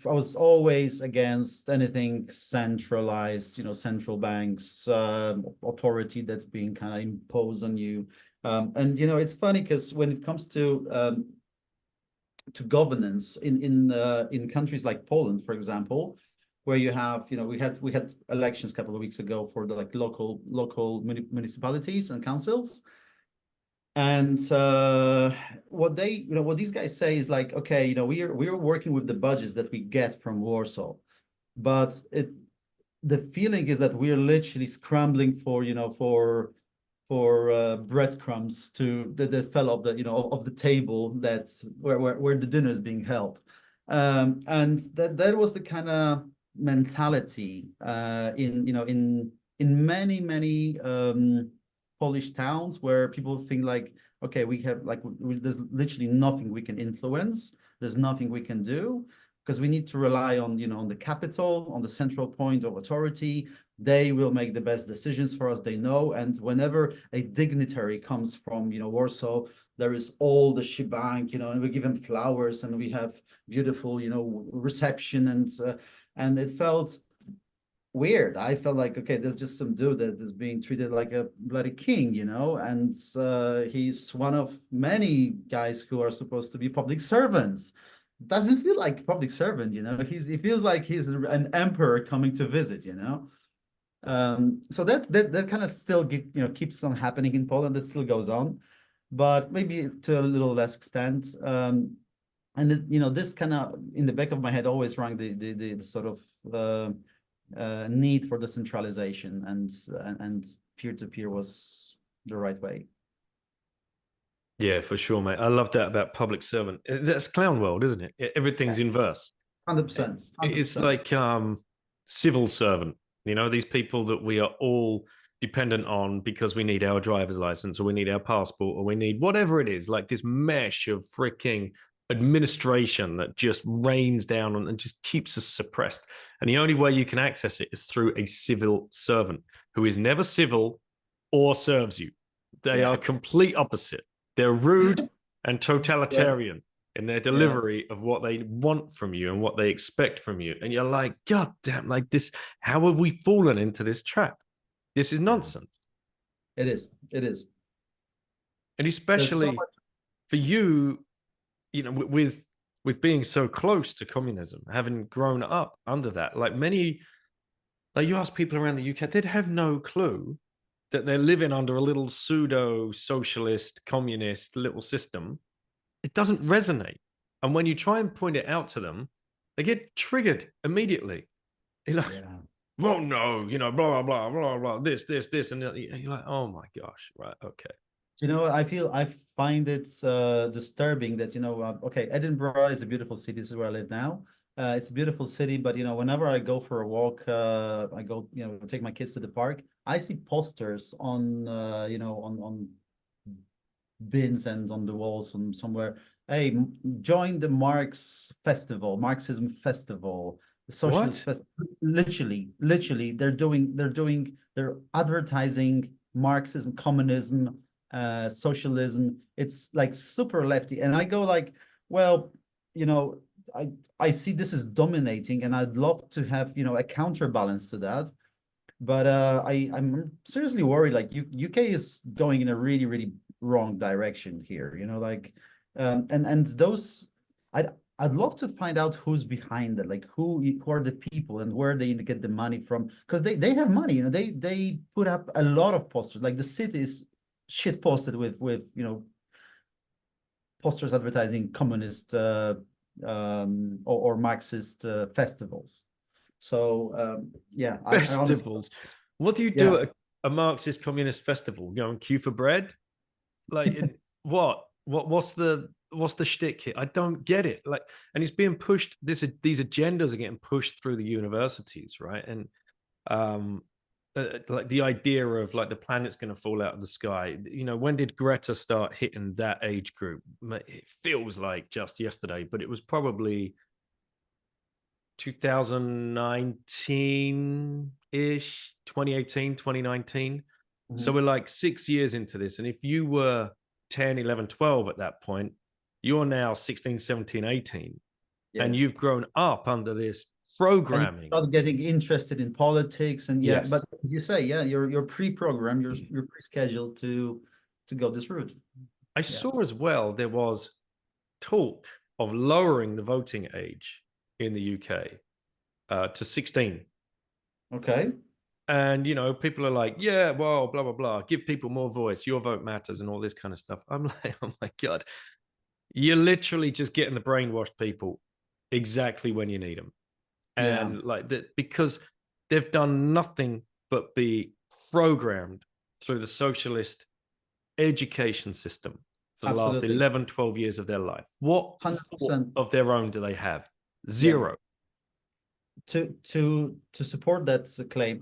was always against anything centralized, central banks, authority that's being kind of imposed on you. And it's funny because when it comes to governance in countries like Poland, for example, where you have, we had elections a couple of weeks ago for the local municipalities and councils. And what these guys say is like, okay, we're working with the budgets that we get from Warsaw, but the feeling is that we're literally scrambling for breadcrumbs that fell off the table that's where the dinner is being held. And that was the kind of mentality in many Polish towns, where people think like, okay, we have there's literally nothing we can influence. There's nothing we can do, because we need to rely on on the capital, on the central point of authority. They will make the best decisions for us. They know, and whenever a dignitary comes from Warsaw, there is all the shebang, and we give him flowers, and we have beautiful reception, and it felt weird. I felt like, okay, there's just some dude that is being treated like a bloody king, and he's one of many guys who are supposed to be public servants. Doesn't feel like public servant, he feels like he's an emperor coming to visit, so that kind of still keeps on happening in Poland. That still goes on, but maybe to a little less extent. And this kind of in the back of my head always rang the sort of need for decentralization, and peer-to-peer was the right way. Yeah, for sure, mate. I love that about public servant. That's clown world, isn't it? Everything's inverse. 100%. It's like civil servant. These people that we are all dependent on because we need our driver's license, or we need our passport, or we need whatever it is, like this mesh of freaking administration that just rains down on and just keeps us suppressed. And the only way you can access it is through a civil servant who is never civil or serves you. They are complete opposite. They're rude and totalitarian in their delivery of what they want from you and what they expect from you. And you're like, God damn, like this, how have we fallen into this trap? This is nonsense. It is. And especially for you, with being so close to communism, having grown up under that, like you ask people around the UK, they'd have no clue that they're living under a little pseudo socialist communist little system. It doesn't resonate. And when you try and point it out to them, they get triggered immediately. You're like, well, no, blah, blah, blah, blah, blah, this, and you're like, oh my gosh, right, okay. I find it disturbing that, okay, Edinburgh is a beautiful city. This is where I live now. It's a beautiful city, but whenever I go for a walk, I go, take my kids to the park, I see posters on on bins and on the walls and somewhere. Hey, join the Marxism festival, the socialist festival. Literally, they're advertising Marxism, communism, socialism. It's like super lefty, and I go like, well, I see this is dominating, and I'd love to have a counterbalance to that, but I'm seriously worried. Like UK is going in a really, really wrong direction here. And those I'd love to find out who's behind it, like who are the people and where they get the money from, because they have money. They put up a lot of posters. Like the city is shit posted with posters advertising communist or Marxist festivals. So yeah, festivals. What do you do a Marxist communist festival, going queue for bread. Like, what's the shtick here? I don't get it. Like, and it's being pushed. These agendas are getting pushed through the universities, right? And like the idea of like the planet's going to fall out of the sky. You know, when did Greta start hitting that age group? It feels like just yesterday, but it was probably 2019-ish, 2018, 2019. So we're like 6 years into this. And if you were 10, 11, 12 at that point, you're now 16, 17, 18. Yes. And you've grown up under this And you programming. start getting interested in politics, and Yes. but you say, you're pre-programmed, you're pre-scheduled to go this route. I saw as well there was talk of lowering the voting age in the UK to 16. Okay. And, you know, people are like, yeah, well, blah, blah, blah. Give people more voice. Your vote matters and all this kind of stuff. I'm like, oh, my God. You're literally just getting the brainwashed people exactly when you need them. And like that, because they've done nothing but be programmed through the socialist education system for the last 11, 12 years of their life. What 100% of their own do they have? Zero. To support that claim,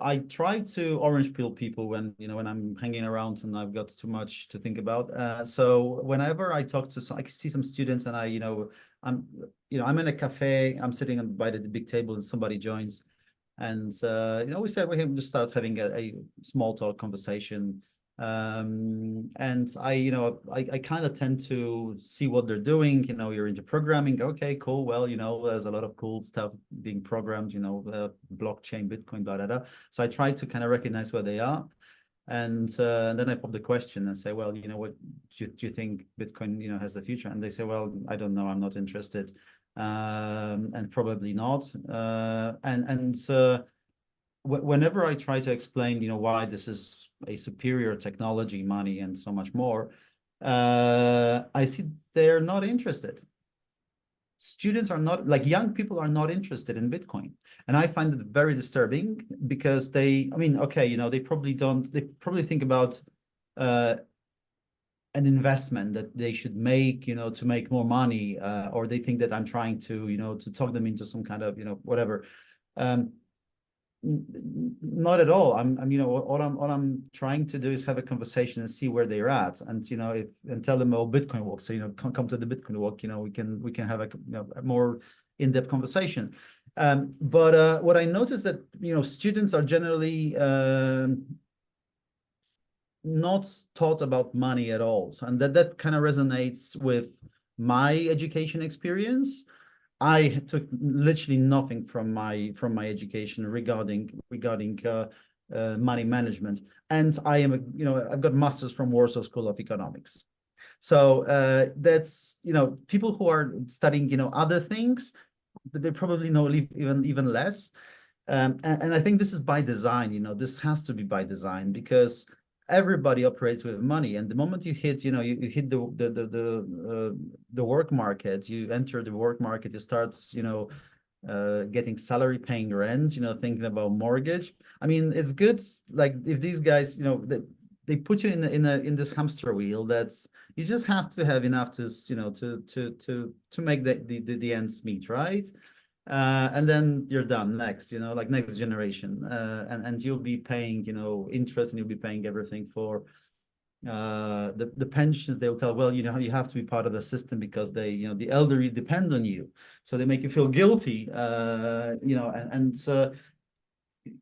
I try to orange pill people when I'm hanging around and I've got too much to think about. So whenever I talk to I see some students and I'm in a cafe, I'm sitting by the big table and somebody joins, and we said we can just start having a small talk conversation. And I kind of tend to see what they're doing. You're into programming. Okay, cool. Well, there's a lot of cool stuff being programmed, blockchain, Bitcoin, blah, blah, blah. So I try to kind of recognize where they are. And then I pop the question and say, well, what do you think Bitcoin, has the future? And they say, well, I don't know. I'm not interested. And probably not. Whenever I try to explain, why this is a superior technology, money, and so much more, I see they're not interested. Students are not, like young people are not interested in Bitcoin. And I find it very disturbing because they probably think about an investment that they should make, to make more money, or they think that I'm trying to, to talk them into some kind of, whatever. Not at all. What I'm trying to do is have a conversation and see where they're at, and and tell them, oh, Bitcoin walk. So come to the Bitcoin walk. We can have a more in-depth conversation. But what I noticed that students are generally not taught about money at all, and that kind of resonates with my education experience. I took literally nothing from my education regarding money management, and I am I've got masters from Warsaw School of Economics. So that's people who are studying other things, they probably know even less, and I think this is by design. This has to be by design because everybody operates with money, and the moment you hit you hit the work market, you enter the work market, you start getting salary, paying rent, thinking about mortgage. I mean, it's good, like if these guys they put you in this hamster wheel, that's you just have to have enough to to make the ends meet, right? And then you're done. Next, like next generation, and you'll be paying, interest, and you'll be paying everything for the pensions. They'll tell, well, you have to be part of the system because they, the elderly depend on you, so they make you feel guilty, and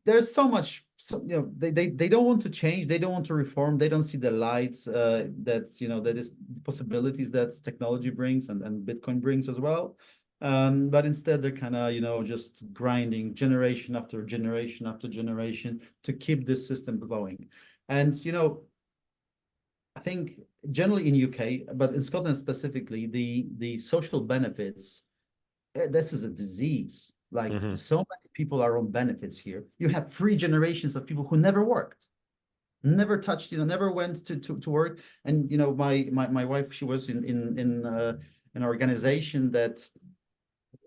there's so much. So they don't want to change, they don't want to reform, they don't see the lights that's that is possibilities that technology brings and Bitcoin brings as well. But instead they're kind of just grinding generation after generation after generation to keep this system going. And I think generally in UK, but in Scotland specifically, the social benefits, this is a disease. Like so many people are on benefits here. You have 3 generations of people who never worked, never touched, never went to work. And my wife, she was in an organization that,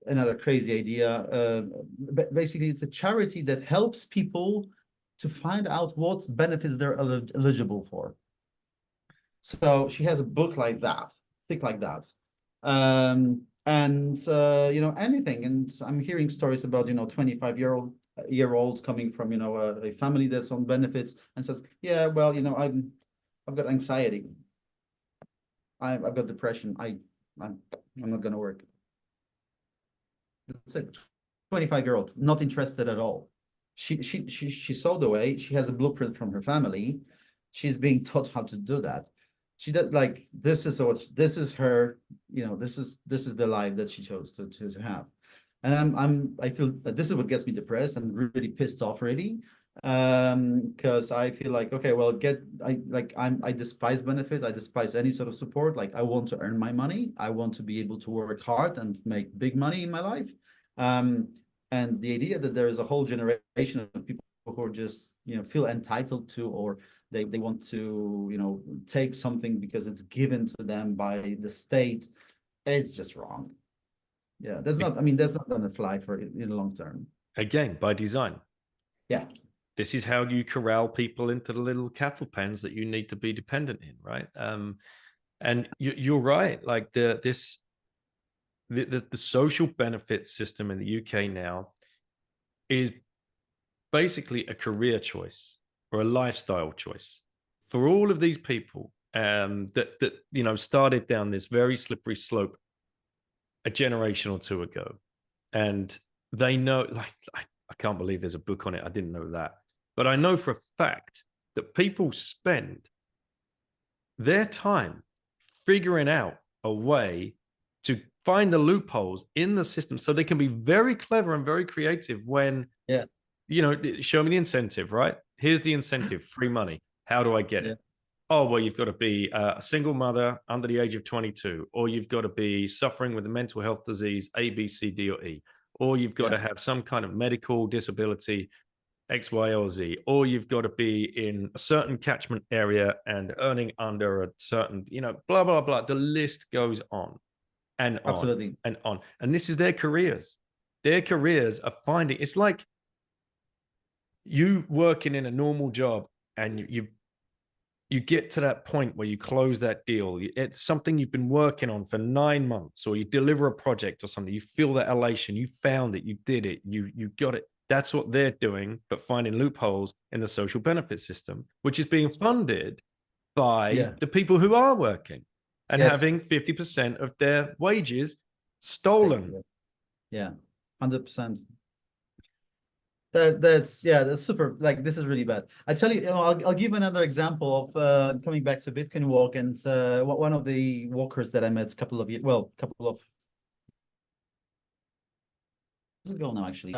another crazy idea, but basically it's a charity that helps people to find out what benefits they're eligible for. So she has a book like that, thick like that. You know, anything. And I'm hearing stories about, you know, 25-year-olds coming from, you know, a family that's on benefits and says, yeah, well, you know, I've got anxiety. I've got depression. I'm not going to work. That's it. 25-year-old, not interested at all. She saw the way. She has a blueprint from her family. She's being taught how to do that. She does, like, this is her, you know, this is the life that she chose to have. And I feel that this is what gets me depressed and really pissed off, really. Because I feel like, okay, well, I despise benefits. I despise any sort of support. Like, I want to earn my money. I want to be able to work hard and make big money in my life. And the idea that there is a whole generation of people who are just, you know, feel entitled to, or they want to, you know, take something because it's given to them by the state, it's just wrong. Yeah, that's not going to fly in the long term. Again, by design. Yeah. This is how you corral people into the little cattle pens that you need to be dependent in, right? And you're right. Like the social benefit system in the UK now is basically a career choice or a lifestyle choice for all of these people that you know started down this very slippery slope a generation or two ago, and they know, like, I can't believe there's a book on it. I didn't know that, but I know for a fact that people spend their time figuring out a way to find the loopholes in the system so they can be very clever and very creative when, you know, show me the incentive, right? Here's the incentive, free money. How do I get it? Oh, well, you've got to be a single mother under the age of 22, or you've got to be suffering with a mental health disease, A, B, C, D, or E, or you've got to have some kind of medical disability, X, Y, or Z, or you've got to be in a certain catchment area and earning under a certain, you know, blah, blah, blah. The list goes on and on. Absolutely. And on. And this is their careers. Their careers are finding, it's like you working in a normal job and you get to that point where you close that deal. It's something you've been working on for 9 months, or you deliver a project or something. You feel that elation. You found it. You did it. You got it. That's what they're doing, but finding loopholes in the social benefit system, which is being funded by the people who are working and having 50% of their wages stolen. Yeah, 100%. That's super. Like, this is really bad. I tell you, I'll give another example of coming back to Bitcoin Walk, and one of the walkers that I met a couple of years ago now, actually.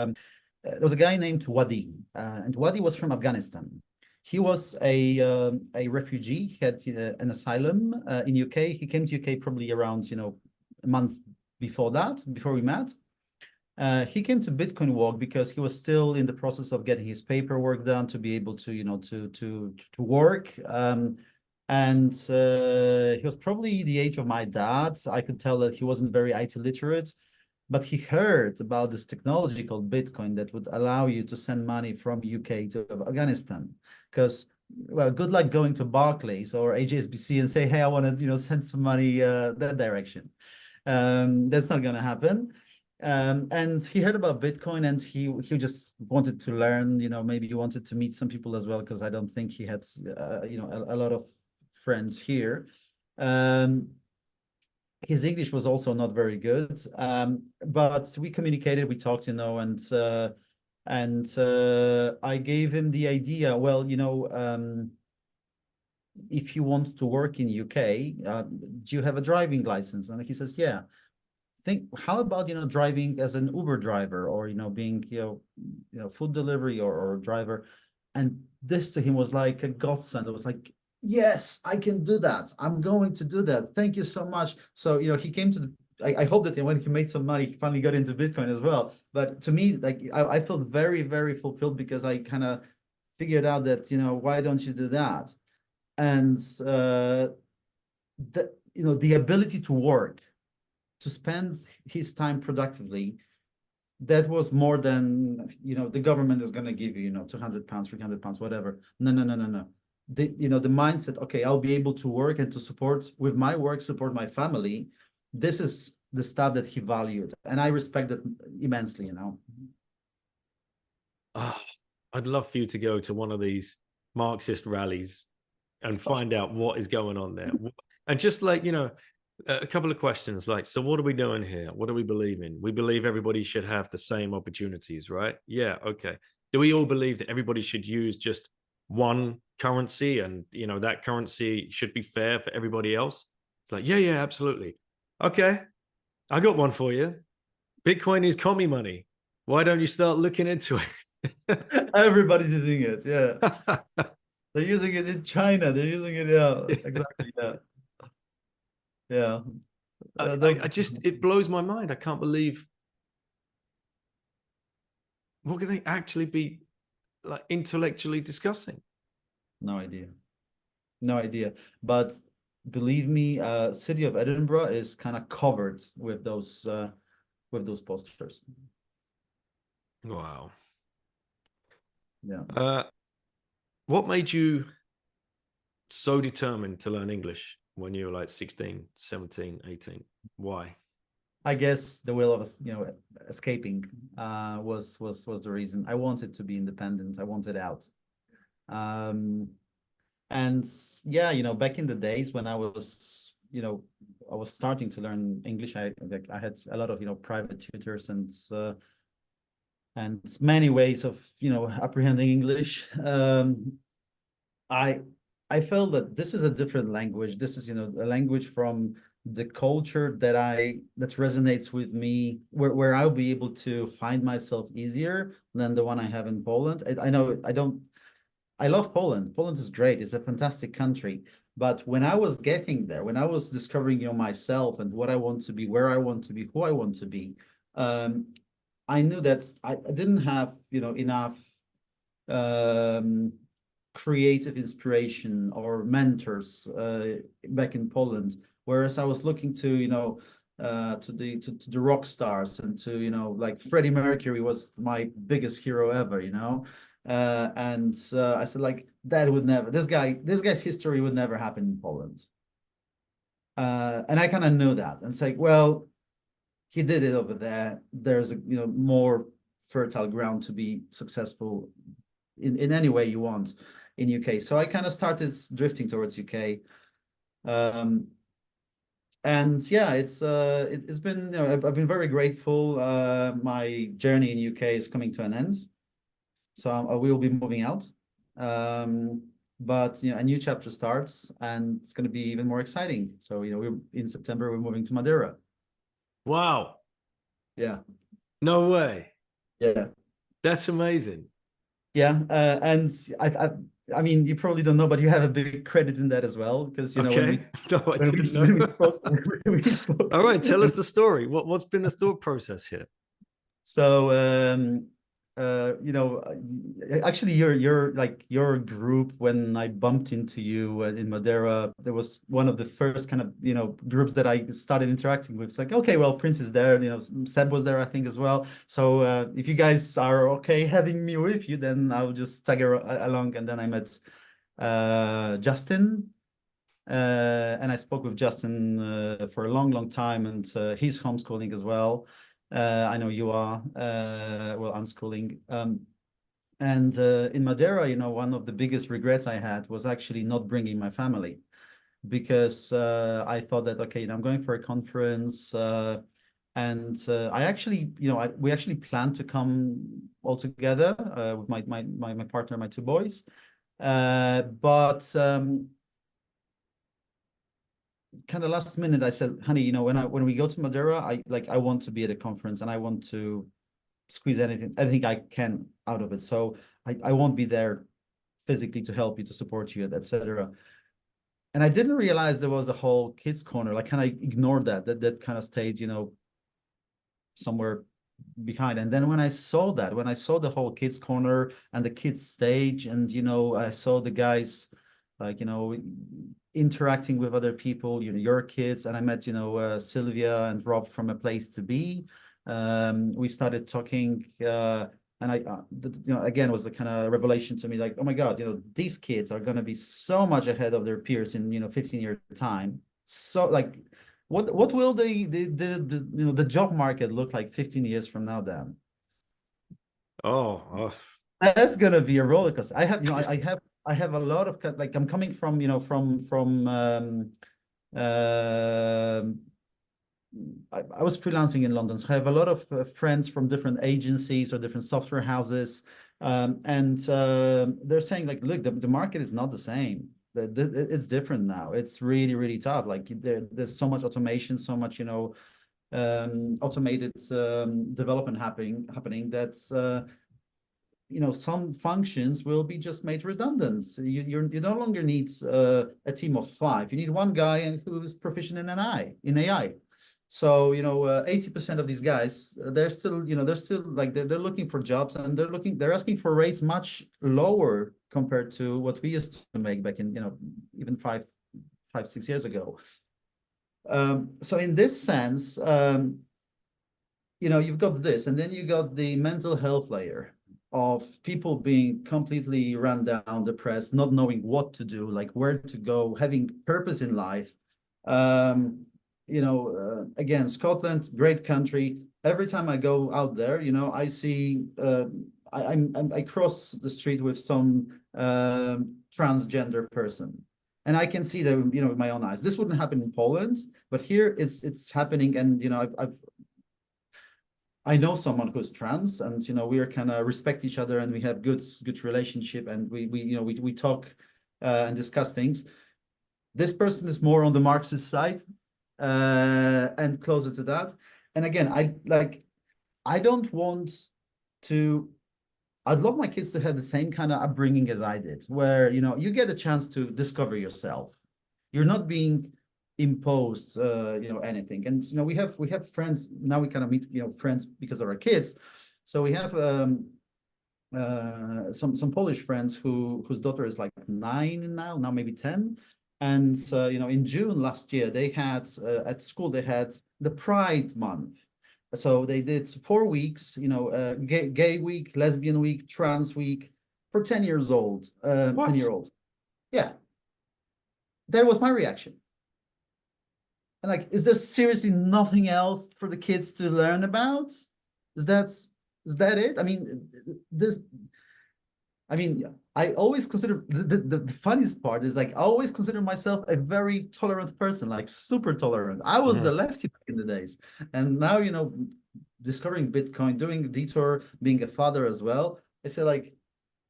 There was a guy named Wadi, and Wadi was from Afghanistan. He was a refugee. He had an asylum in UK. He came to UK probably around, you know, a month before we met. He came to Bitcoin Walk because he was still in the process of getting his paperwork done to be able to, you know, to work. And he was probably the age of my dad. I could tell that he wasn't very IT literate, but he heard about this technology called Bitcoin that would allow you to send money from UK to Afghanistan. Because, well, good luck going to Barclays or HSBC and say, hey, I want to, you know, send some money that direction. That's not going to happen. And he heard about Bitcoin, and he just wanted to learn, you know, maybe he wanted to meet some people as well, because I don't think he had, you know, a lot of friends here. His English was also not very good, but we communicated, we talked, you know, and I gave him the idea, well, you know, if you want to work in UK, do you have a driving license? And he says, yeah. How about, you know, driving as an Uber driver, or, you know, being, you know, food delivery or driver. And this to him was like a godsend. It was like, yes, I can do that. I'm going to do that. Thank you so much. So, you know, he came to the, I hope that when he made some money, he finally got into Bitcoin as well. But to me, like, I felt very, very fulfilled, because I kind of figured out that, you know, why don't you do that? And you know, the ability to work, to spend his time productively, that was more than, you know, the government is going to give you, you know, 200 pounds, 300 pounds, whatever. No, no, no, no, no. The, you know, the mindset, okay, I'll be able to work and to support with my work, support my family. This is the stuff that he valued. And I respect that immensely, you know. Oh, I'd love for you to go to one of these Marxist rallies and find out what is going on there. And just like, you know, a couple of questions like, so what are we doing here? What do we believe in? We believe everybody should have the same opportunities, right? Yeah, okay. Do we all believe that everybody should use just one currency and, you know, that currency should be fair for everybody else? It's like, yeah, yeah, absolutely. Okay, I got one for you. Bitcoin is commie money. Why don't you start looking into it? Everybody's using it. Yeah. They're using it in China. They're using it. Yeah, exactly. Yeah. Yeah. I just, it blows my mind. I can't believe, what can they actually be like intellectually discussing? No idea. No idea. But believe me, city of Edinburgh is kind of covered with those posters. Wow. Yeah. What made you so determined to learn English when you were like 16, 17, 18? Why? I guess the will of, you know, escaping was the reason. I wanted to be independent. I wanted out. And yeah, you know, back in the days when I was, you know, I was starting to learn English, I had a lot of, you know, private tutors and many ways of, you know, apprehending English. I felt that this is a different language. This is, you know, a language from the culture that resonates with me, where I'll be able to find myself easier than the one I have in Poland. I know I love Poland. Poland is great. It's a fantastic country. But when I was getting there, when I was discovering, you know, myself and what I want to be, where I want to be, who I want to be, I knew that I didn't have, you know, enough creative inspiration or mentors back in Poland. Whereas I was looking to, you know, to the rock stars and to, you know, like Freddie Mercury was my biggest hero ever, you know. And I said, like, that would never, this guy's history would never happen in Poland. And I kind of knew that. And it's like, well, he did it over there. There's a, you know, more fertile ground to be successful in any way you want in UK. So I kind of started drifting towards UK. And yeah, it's been, you know, I've been very grateful. My journey in UK is coming to an end. So I will be moving out. But you know, a new chapter starts and it's going to be even more exciting. So, you know, we're in September, we're moving to Madeira. Wow. Yeah. No way. Yeah. That's amazing. Yeah. And I mean, you probably don't know, but you have a big credit in that as well, because, you know, Okay. when we spoke, All right, tell us the story. What's been the thought process here? So, you know, actually, your group, when I bumped into you in Madeira, there was one of the first kind of, you know, groups that I started interacting with. It's like, okay, well, Prince is there, you know, Seb was there, I think, as well. So if you guys are okay having me with you, then I'll just tag along. And then I met Justin. And I spoke with Justin for a long time, and he's homeschooling as well. I know you are, well, unschooling. And in Madeira, you know, one of the biggest regrets I had was actually not bringing my family, because I thought that, okay, you know, I'm going for a conference, and I actually, you know, we actually planned to come all together with my partner, my two boys, but kind of last minute, I said, honey, you know, when we go to Madeira, I want to be at a conference and I want to squeeze anything I can out of it. So I won't be there physically to help you, to support you, etc. And I didn't realize there was a whole kids corner. Like, kind of ignored that kind of stayed, you know, somewhere behind. And then when I saw the whole kids corner and the kids stage, and, you know, I saw the guys, like, you know, interacting with other people, you know, your kids, and I met, you know, Sylvia and Rob from A Place to Be. We started talking, and again, was the kind of revelation to me, like, oh my God, these kids are going to be so much ahead of their peers in 15-year time. So like, what will the job market look like 15 years from now, Dan? Oh, That's gonna be a roller coaster. I have a lot of, like, I'm coming from I was freelancing in London, so I have a lot of friends from different agencies or different software houses, and they're saying, like, look, the market is not the same. It's different now. It's really, really tough. Like, there's so much automation, so much automated development happening that's some functions will be just made redundant. So you no longer need a team of 5. You need one guy who's proficient in AI. So 80% of these guys, they're still like, they're looking for jobs, and they're asking for rates much lower compared to what we used to make back in even 5-6 years ago. So in this sense, you've got this, and then you got the mental health layer of people being completely run down, depressed, not knowing what to do, like where to go, having purpose in life. Again, Scotland, great country. Every time I go out there, I see, I cross the street with some transgender person, and I can see them, with my own eyes. This wouldn't happen in Poland, but here it's happening, and I know someone who's trans, and we are kind of respect each other, and we have good relationship, and we talk and discuss things. This person is more on the Marxist side, and closer to that. And again, I don't want to. I'd love my kids to have the same kind of upbringing as I did, where you get a chance to discover yourself. You're not being imposed anything. And we have friends now. We kind of meet friends because of our kids. So we have some Polish friends whose daughter is like 9 now maybe 10. And in June last year, they had at school, they had the Pride Month. So they did 4 weeks, gay week, lesbian week, trans week for 10 years old, 10-year-olds. Yeah. That was my reaction. And like, is there seriously nothing else for the kids to learn about? Is that it? I always consider the funniest part is, like, I always consider myself a very tolerant person, like super tolerant. I was the lefty back in the days. And now, discovering Bitcoin, doing Detour, being a father as well, I say, like,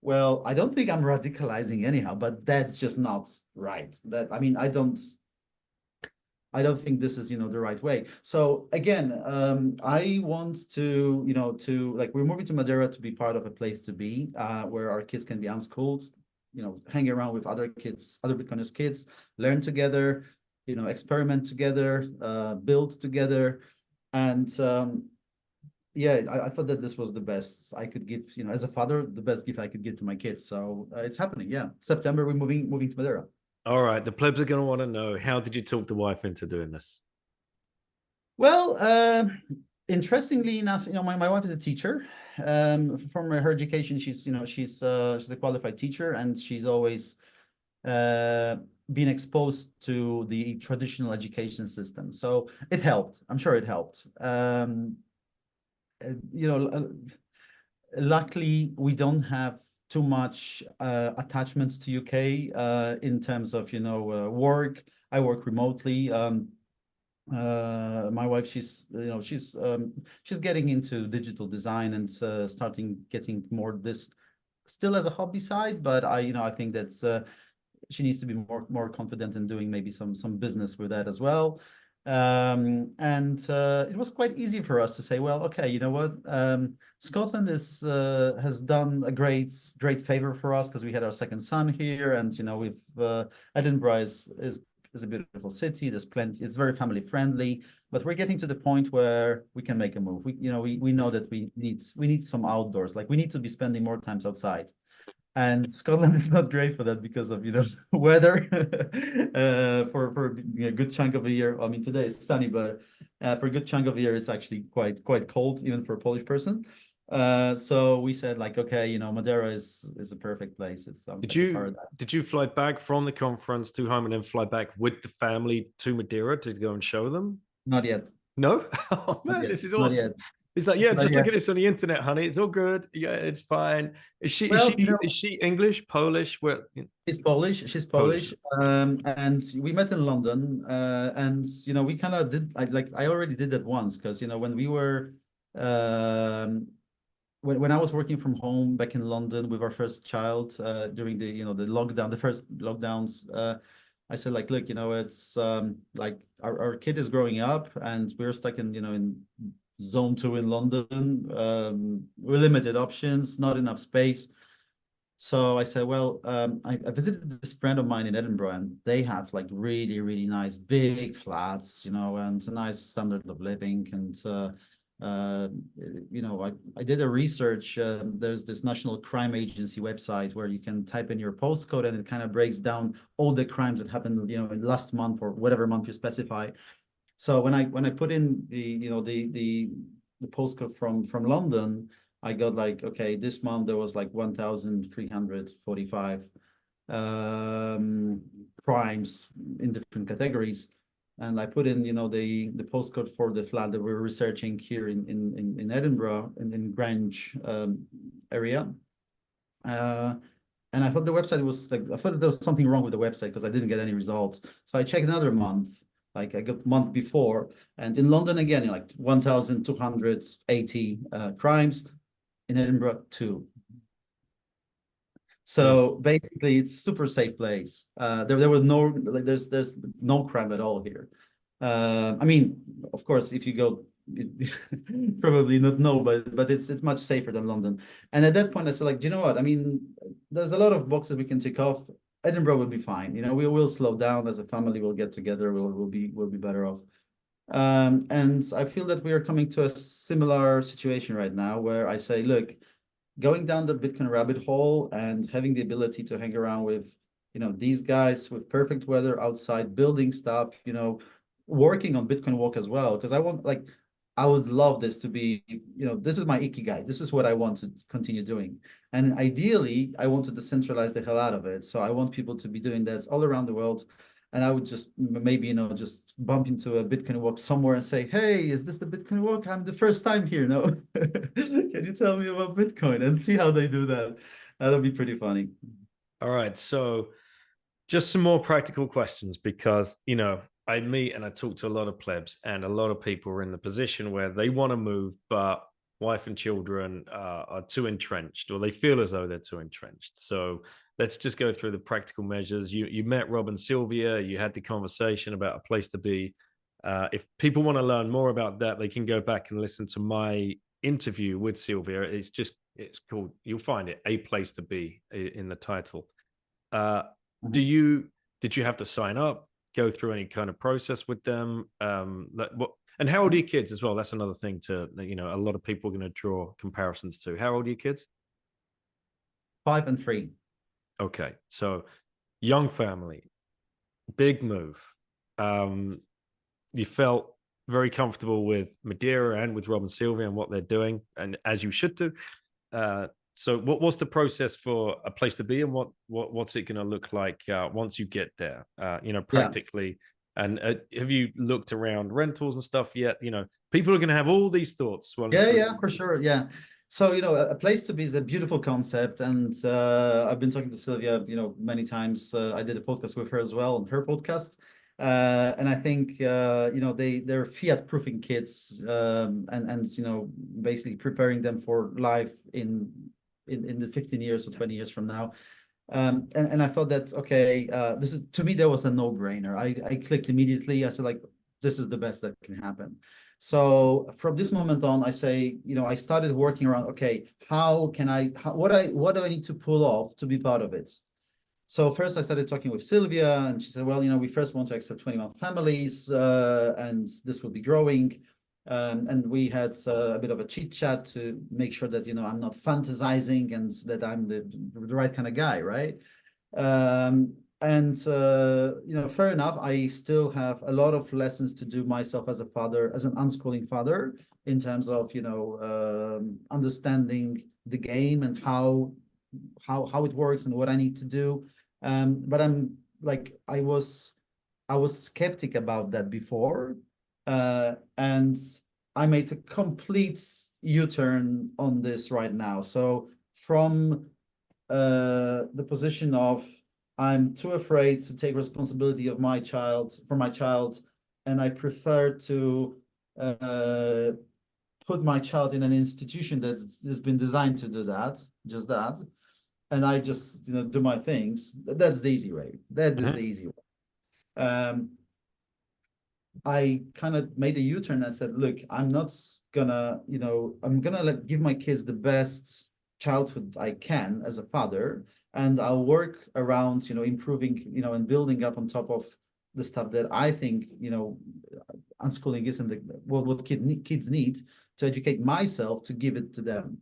well, I don't think I'm radicalizing anyhow, but that's just not right. I don't think this is, the right way. So again, I want to, like, we're moving to Madeira to be part of a place to be, where our kids can be unschooled, hang around with other kids, other Bitcoiners kids, learn together, experiment together, build together. And yeah, I thought that this was the best I could give, as a father, the best gift I could give to my kids. So it's happening. Yeah. September, we're moving to Madeira. All right, the plebs are going to want to know, how did you talk the wife into doing this? Well, interestingly enough, my wife is a teacher. From her education, she's a qualified teacher, and she's always been exposed to the traditional education system. So it helped. I'm sure it helped. Luckily, we don't have too much attachments to UK in terms of work. I work remotely. My wife, she's getting into digital design and getting more this still as a hobby side, but I think that's she needs to be more confident in doing maybe some business with that as well. And it was quite easy for us to say, well, okay, you know what, Scotland has done a great favor for us, because we had our second son here, and we've Edinburgh is a beautiful city. There's plenty. It's very family friendly, but we're getting to the point where we can make a move. We know that we need some outdoors. Like, we need to be spending more times outside. And Scotland is not great for that because of weather for a good chunk of the year. I mean, today is sunny, but For a good chunk of the year, it's actually quite cold, even for a Polish person. So we said like, okay, you know, Madeira is a perfect place. It sounds like a paradise. Did you fly back from the conference to home and then fly back with the family to Madeira to go and show them? Not yet. No? Oh man, Not this is yet. Not awesome. yet. It's like, yeah, Not just look yet. at this on the internet, honey. It's all good. Yeah, it's fine. Well, you know, Is she English, Polish? Well, she's Polish. She's Polish. And we met in London. And you know, we kind of did. I already did that once because you know when we were when I was working from home back in London with our first child during the you know the lockdown, the first lockdowns. I said like, look, you know, it's like our kid is growing up and we're stuck in you know in zone 2 in London. We're limited options, not enough space. So I said, well, I visited this friend of mine in Edinburgh, and they have like really, really nice big flats, you know, and it's a nice standard of living. And you know, I did a research. There's this National Crime Agency website where you can type in your postcode, and it kind of breaks down all the crimes that happened, you know, in last month or whatever month you specify. So when I put in the you know the postcode from London, I got like, okay, this month there was like 1,345 crimes in different categories. And I put in, you know, the postcode for the flat that we're researching here in Edinburgh, in Grange area. And I thought the website was like, I thought there was something wrong with the website because I didn't get any results. So I checked another month, like I got month before. And in London, again, like 1,280 crimes. In Edinburgh, 2. So basically, it's a super safe place. There was no like there's no crime at all here. I mean, of course, if you go, probably not no, but it's much safer than London. And at that point, I said, like, do you know what? I mean, there's a lot of boxes we can tick off. Edinburgh will be fine. You know, we will slow down as a family. We'll get together. We'll be better off. And I feel that we are coming to a similar situation right now, where I say, look, going down the Bitcoin rabbit hole and having the ability to hang around with, you know, these guys with perfect weather outside, building stuff, you know, working on Bitcoin Walk as well, because I would love this to be, you know, this is my ikigai. This is what I want to continue doing. And ideally, I want to decentralize the hell out of it. So I want people to be doing that all around the world. And I would just maybe, you know, just bump into a Bitcoin Walk somewhere and say, hey, is this the Bitcoin Walk? I'm the first time here. No, can you tell me about Bitcoin? And see how they do that. That'll be pretty funny. All right. So just some more practical questions, because, you know, I meet and I talk to a lot of plebs, and a lot of people are in the position where they want to move, but wife and children are too entrenched, or they feel as though they're too entrenched. So let's just go through the practical measures. You met Rob and Sylvia, you had the conversation about a place to be. If people want to learn more about that, they can go back and listen to my interview with Sylvia. It's called, you'll find it, A Place to Be, in the title. Did you have to sign up, go through any kind of process with them? And how old are your kids as well? That's another thing to, you know, a lot of people are going to draw comparisons to. How old are your kids? 5 and 3. Okay, so young family, big move. You felt very comfortable with Madeira and with Rob and Sylvia and what they're doing, and as you should do. So what's the process for a place to be, and what's it going to look like once you get there, you know, practically? Yeah. And have you looked around rentals and stuff yet? You know, people are going to have all these thoughts. Yeah, for sure. Yeah. So, you know, a place to be is a beautiful concept. And I've been talking to Sylvia, you know, many times. I did a podcast with her as well on her podcast. And I think, you know, they're fiat proofing kids, and, you know, basically preparing them for life in the 15 years or 20 years from now. And I thought that, okay, this is, to me, that was a no-brainer. I clicked immediately. I said, like, this is the best that can happen. So from this moment on, I say, you know, I started working around, okay, what do I need to pull off to be part of it? So first I started talking with Sylvia, and she said, well, you know, we first want to accept 21 families, and this will be growing. And we had a bit of a chit chat to make sure that, you know, I'm not fantasizing and that I'm the right kind of guy, right? and you know, fair enough, I still have a lot of lessons to do myself as a father, as an unschooling father, in terms of, you know, understanding the game and how it works and what I need to do. But I'm like, I was skeptic about that before, and I made a complete U-turn on this right now. So from the position of I'm too afraid to take responsibility of my child for my child, and I prefer to put my child in an institution that has been designed to do that, just that, and I just, you know, do my things. That's the easy way. That is the easy way. I kind of made a U-turn and said, look, I'm not gonna, you know, I'm gonna give my kids the best childhood I can as a father, and I'll work around, you know, improving, you know, and building up on top of the stuff that I think, you know, unschooling is and what kids need to educate myself to give it to them.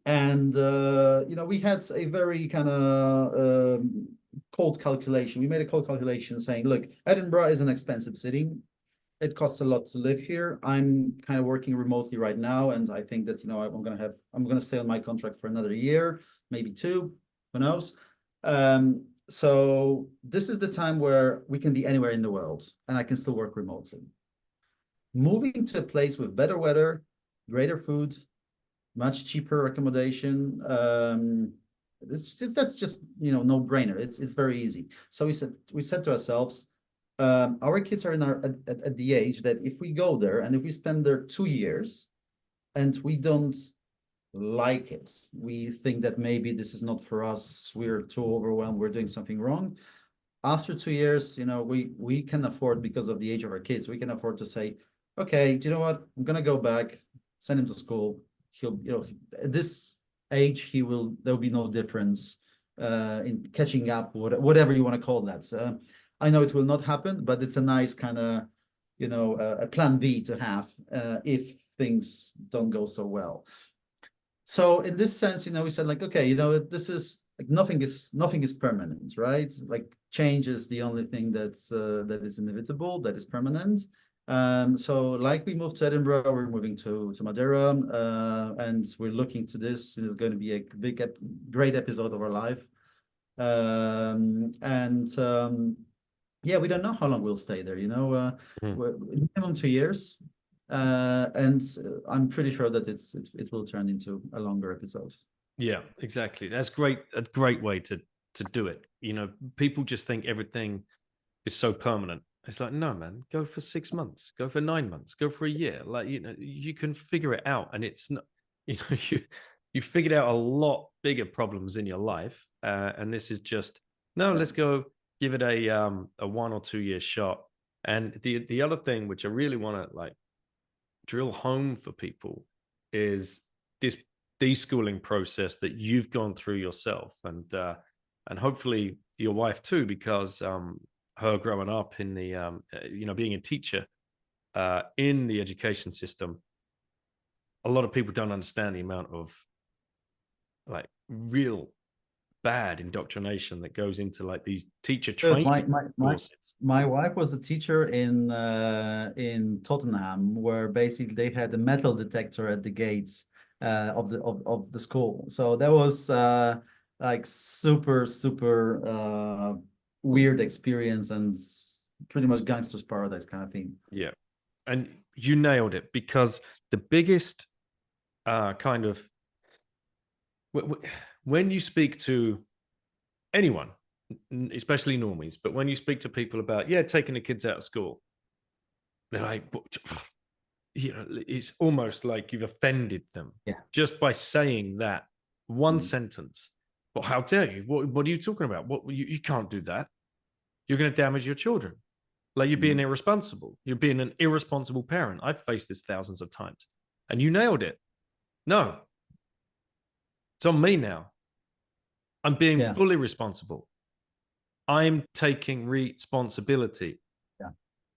You know, we had a very kind of cold calculation. We made a cold calculation saying, look, Edinburgh is an expensive city. It costs a lot to live here. I'm kind of working remotely right now, and I think that, you know, I'm gonna stay on my contract for another year, maybe two, who knows. So this is the time where we can be anywhere in the world, and I can still work remotely. Moving to a place with better weather, greater food, much cheaper accommodation. That's just, you know, no brainer. It's very easy. So we said to ourselves, our kids are at the age that if we go there and if we spend there 2 years and we don't like it, we think that maybe this is not for us, we're too overwhelmed, we're doing something wrong. After 2 years, you know, we can afford, because of the age of our kids, we can afford to say, okay, do you know what? I'm gonna go back, send him to school. He'll, you know, at this age, there'll be no difference in catching up, whatever you want to call that. I know it will not happen, but it's a nice kind of, you know, a plan B to have if things don't go so well. So in this sense, you know, we said like, okay, you know, this is like nothing is permanent, right? Like change is the only thing that is inevitable, that is permanent. So like we moved to Edinburgh, we're moving to Madeira, and we're looking to this. It's going to be a great episode of our life. Yeah, we don't know how long we'll stay there, you know, minimum 2 years. And I'm pretty sure that it will turn into a longer episode. Yeah, exactly. That's great. A great way to do it. You know, people just think everything is so permanent. It's like, no, man, go for 6 months, go for 9 months, go for a year. Like, you know, you can figure it out, and it's not, you know, you figured out a lot bigger problems in your life, and this is just let's go give it a 1 or 2 year shot. And the other thing which I really want to like drill home for people is this deschooling process that you've gone through yourself, and hopefully your wife too, because her growing up in the you know, being a teacher in the education system, a lot of people don't understand the amount of like real bad indoctrination that goes into like these teacher training courses. My wife was a teacher in Tottenham, where basically they had a metal detector at the gates of the school. So that was like super weird experience, and pretty much gangster's paradise kind of thing. Yeah, and you nailed it, because the biggest kind of when you speak to anyone, especially normies, but when you speak to people about taking the kids out of school, they're like, you know, it's almost like you've offended them just by saying that one sentence. Well, how dare you? What are you talking about? What you can't do that. You're going to damage your children. Like, you're being irresponsible. You're being an irresponsible parent. I've faced this thousands of times, and you nailed it. No, it's on me now. I'm being fully responsible. I'm taking responsibility. Yeah.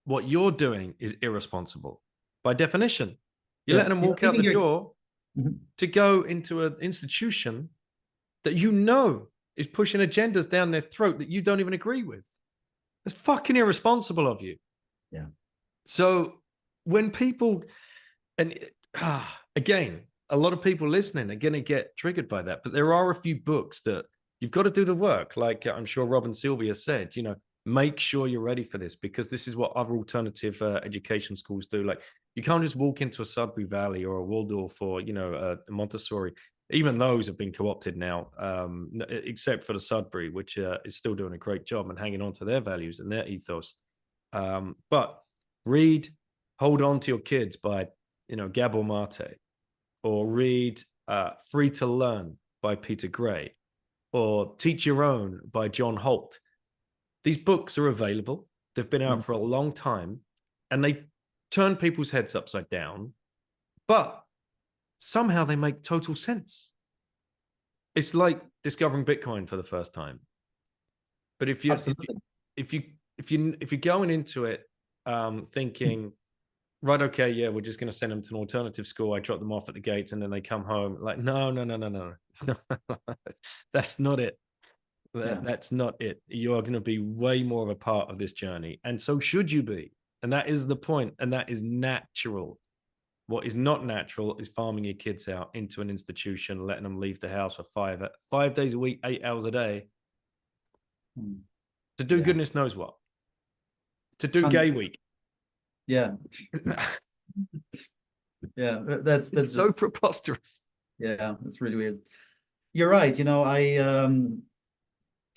What you're doing is irresponsible. By definition, you're letting them walk out the door to go into an institution that you know is pushing agendas down their throat that you don't even agree with. It's fucking irresponsible of you. Yeah. So when people, and again, a lot of people listening are going to get triggered by that, but there are a few books that you've got to do the work. Like I'm sure Rob and Sylvia said, you know, make sure you're ready for this, because this is what other alternative education schools do. Like you can't just walk into a Sudbury Valley or a Waldorf or, you know, a Montessori. Even those have been co-opted now, except for the Sudbury, which is still doing a great job and hanging on to their values and their ethos. But read Hold On to Your Kids by, you know, Gabor Mate, or read Free to Learn by Peter Gray, or Teach Your Own by John Holt. These books are available. They've been out for a long time, and they turn people's heads upside down, but somehow they make total sense. It's like discovering Bitcoin for the first time. But if you're going into it thinking, right, okay, yeah, we're just going to send them to an alternative school, I drop them off at the gate and then they come home, like, no. That's not it. That's not it. You're going to be way more of a part of this journey, and so should you be. And that is the point, and that is natural. What is not natural is farming your kids out into an institution, letting them leave the house for 5 days a week, 8 hours a day, to do goodness knows what. To do gay week. Yeah. Yeah, that's it's so preposterous. Yeah, it's really weird. You're right. You know,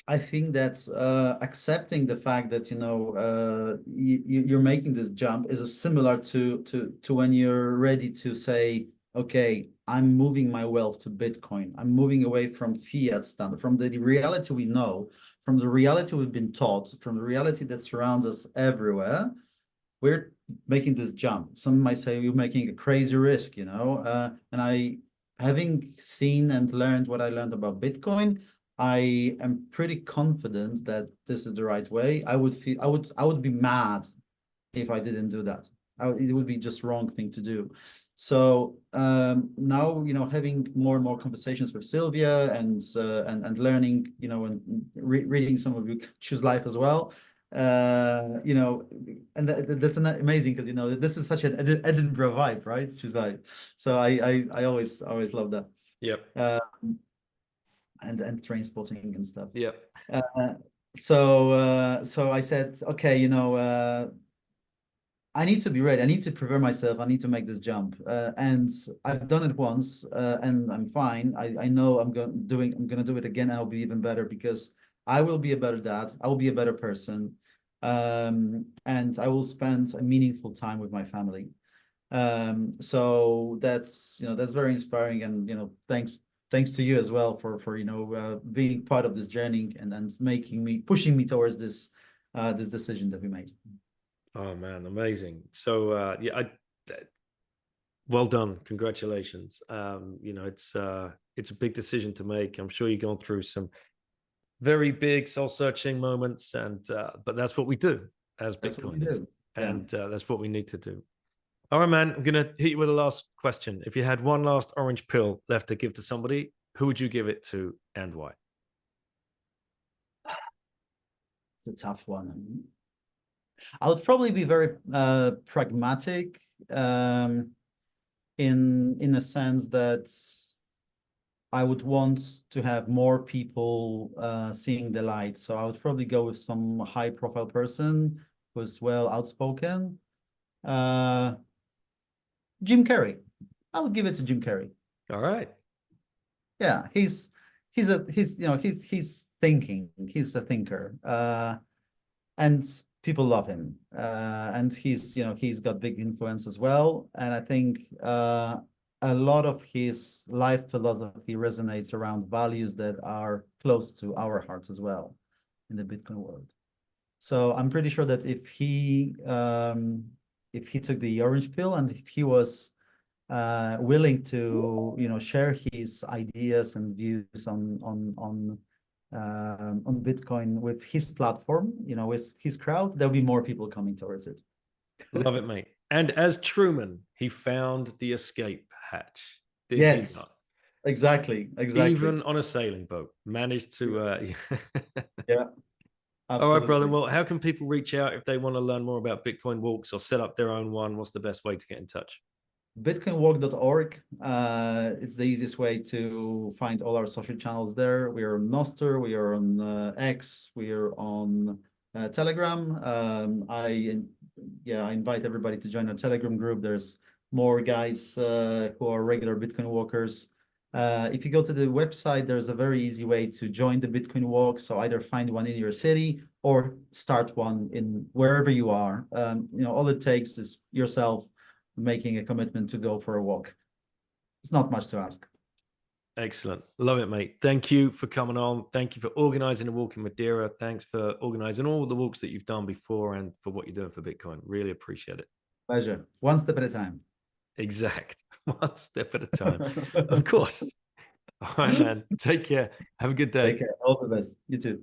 I think that accepting the fact that, you know, you're making this jump is similar to when you're ready to say, okay, I'm moving my wealth to Bitcoin. I'm moving away from fiat standard, from the reality we know, from the reality we've been taught, from the reality that surrounds us everywhere. We're making this jump. Some might say you're making a crazy risk, you know, and having seen and learned what I learned about Bitcoin, I am pretty confident that this is the right way. I would be mad if I didn't do that. It would be just wrong thing to do. So now, you know, having more and more conversations with Sylvia and learning, you know, and reading some of you Choose Life as well. You know, and that's amazing because, you know, this is such an Edinburgh vibe, right? Choose Life. So I always love that. Yep. And train spotting and stuff. Yep. So I said, okay, you know, I need to be ready. I need to prepare myself. I need to make this jump. And I've done it once, and I'm fine. I know I'm gonna do it again. And I'll be even better because I will be a better dad. I will be a better person, and I will spend a meaningful time with my family. So that's, you know, that's very inspiring. And, you know, thanks to you as well for you know, being part of this journey and pushing me towards this this decision that we made. Oh man, amazing. So yeah, well done. Congratulations. You know, it's a big decision to make. I'm sure you've gone through some very big soul-searching moments, and but that's what we do as Bitcoiners, and that's what we need to do. All right, man, I'm gonna hit you with a last question. If you had one last orange pill left to give to somebody, who would you give it to and why? It's a tough one. I would probably be very pragmatic, in a sense that I would want to have more people seeing the light. So I would probably go with some high-profile person who's well outspoken. Jim Carrey. I would give it to Jim Carrey. All right. Yeah, he's thinking. He's a thinker. And people love him, and he's got big influence as well. And I think a lot of his life philosophy resonates around values that are close to our hearts as well in the Bitcoin world. So I'm pretty sure that if he took the orange pill and if he was willing to, you know, share his ideas and views on Bitcoin with his platform, you know, with his crowd, there'll be more people coming towards it. Love it, mate. And as Truman, he found the escape hatch. Did yes. he not? Exactly, exactly. Even on a sailing boat, managed to. Yeah, All right, brother. absolutely. Well, how can people reach out if they want to learn more about Bitcoin walks or set up their own one? What's the best way to get in touch? Bitcoinwalk.org. It's the easiest way to find all our social channels there. We are on Nostr, we are on X, we are on Telegram. I invite everybody to join our Telegram group. There's more guys who are regular Bitcoin walkers. If you go to the website, there's a very easy way to join the Bitcoin walk. So either find one in your city or start one in wherever you are. All it takes is yourself making a commitment to go for a walk. It's not much to ask. Excellent. Love it, mate. Thank you for coming on. Thank you for organizing the walk in Madeira. Thanks for organizing all the walks that you've done before and for what you're doing for Bitcoin. Really appreciate it. Pleasure. One step at a time. Exact. One step at a time. Of course. All right, man. Take care. Have a good day. Take care. All the best. You too.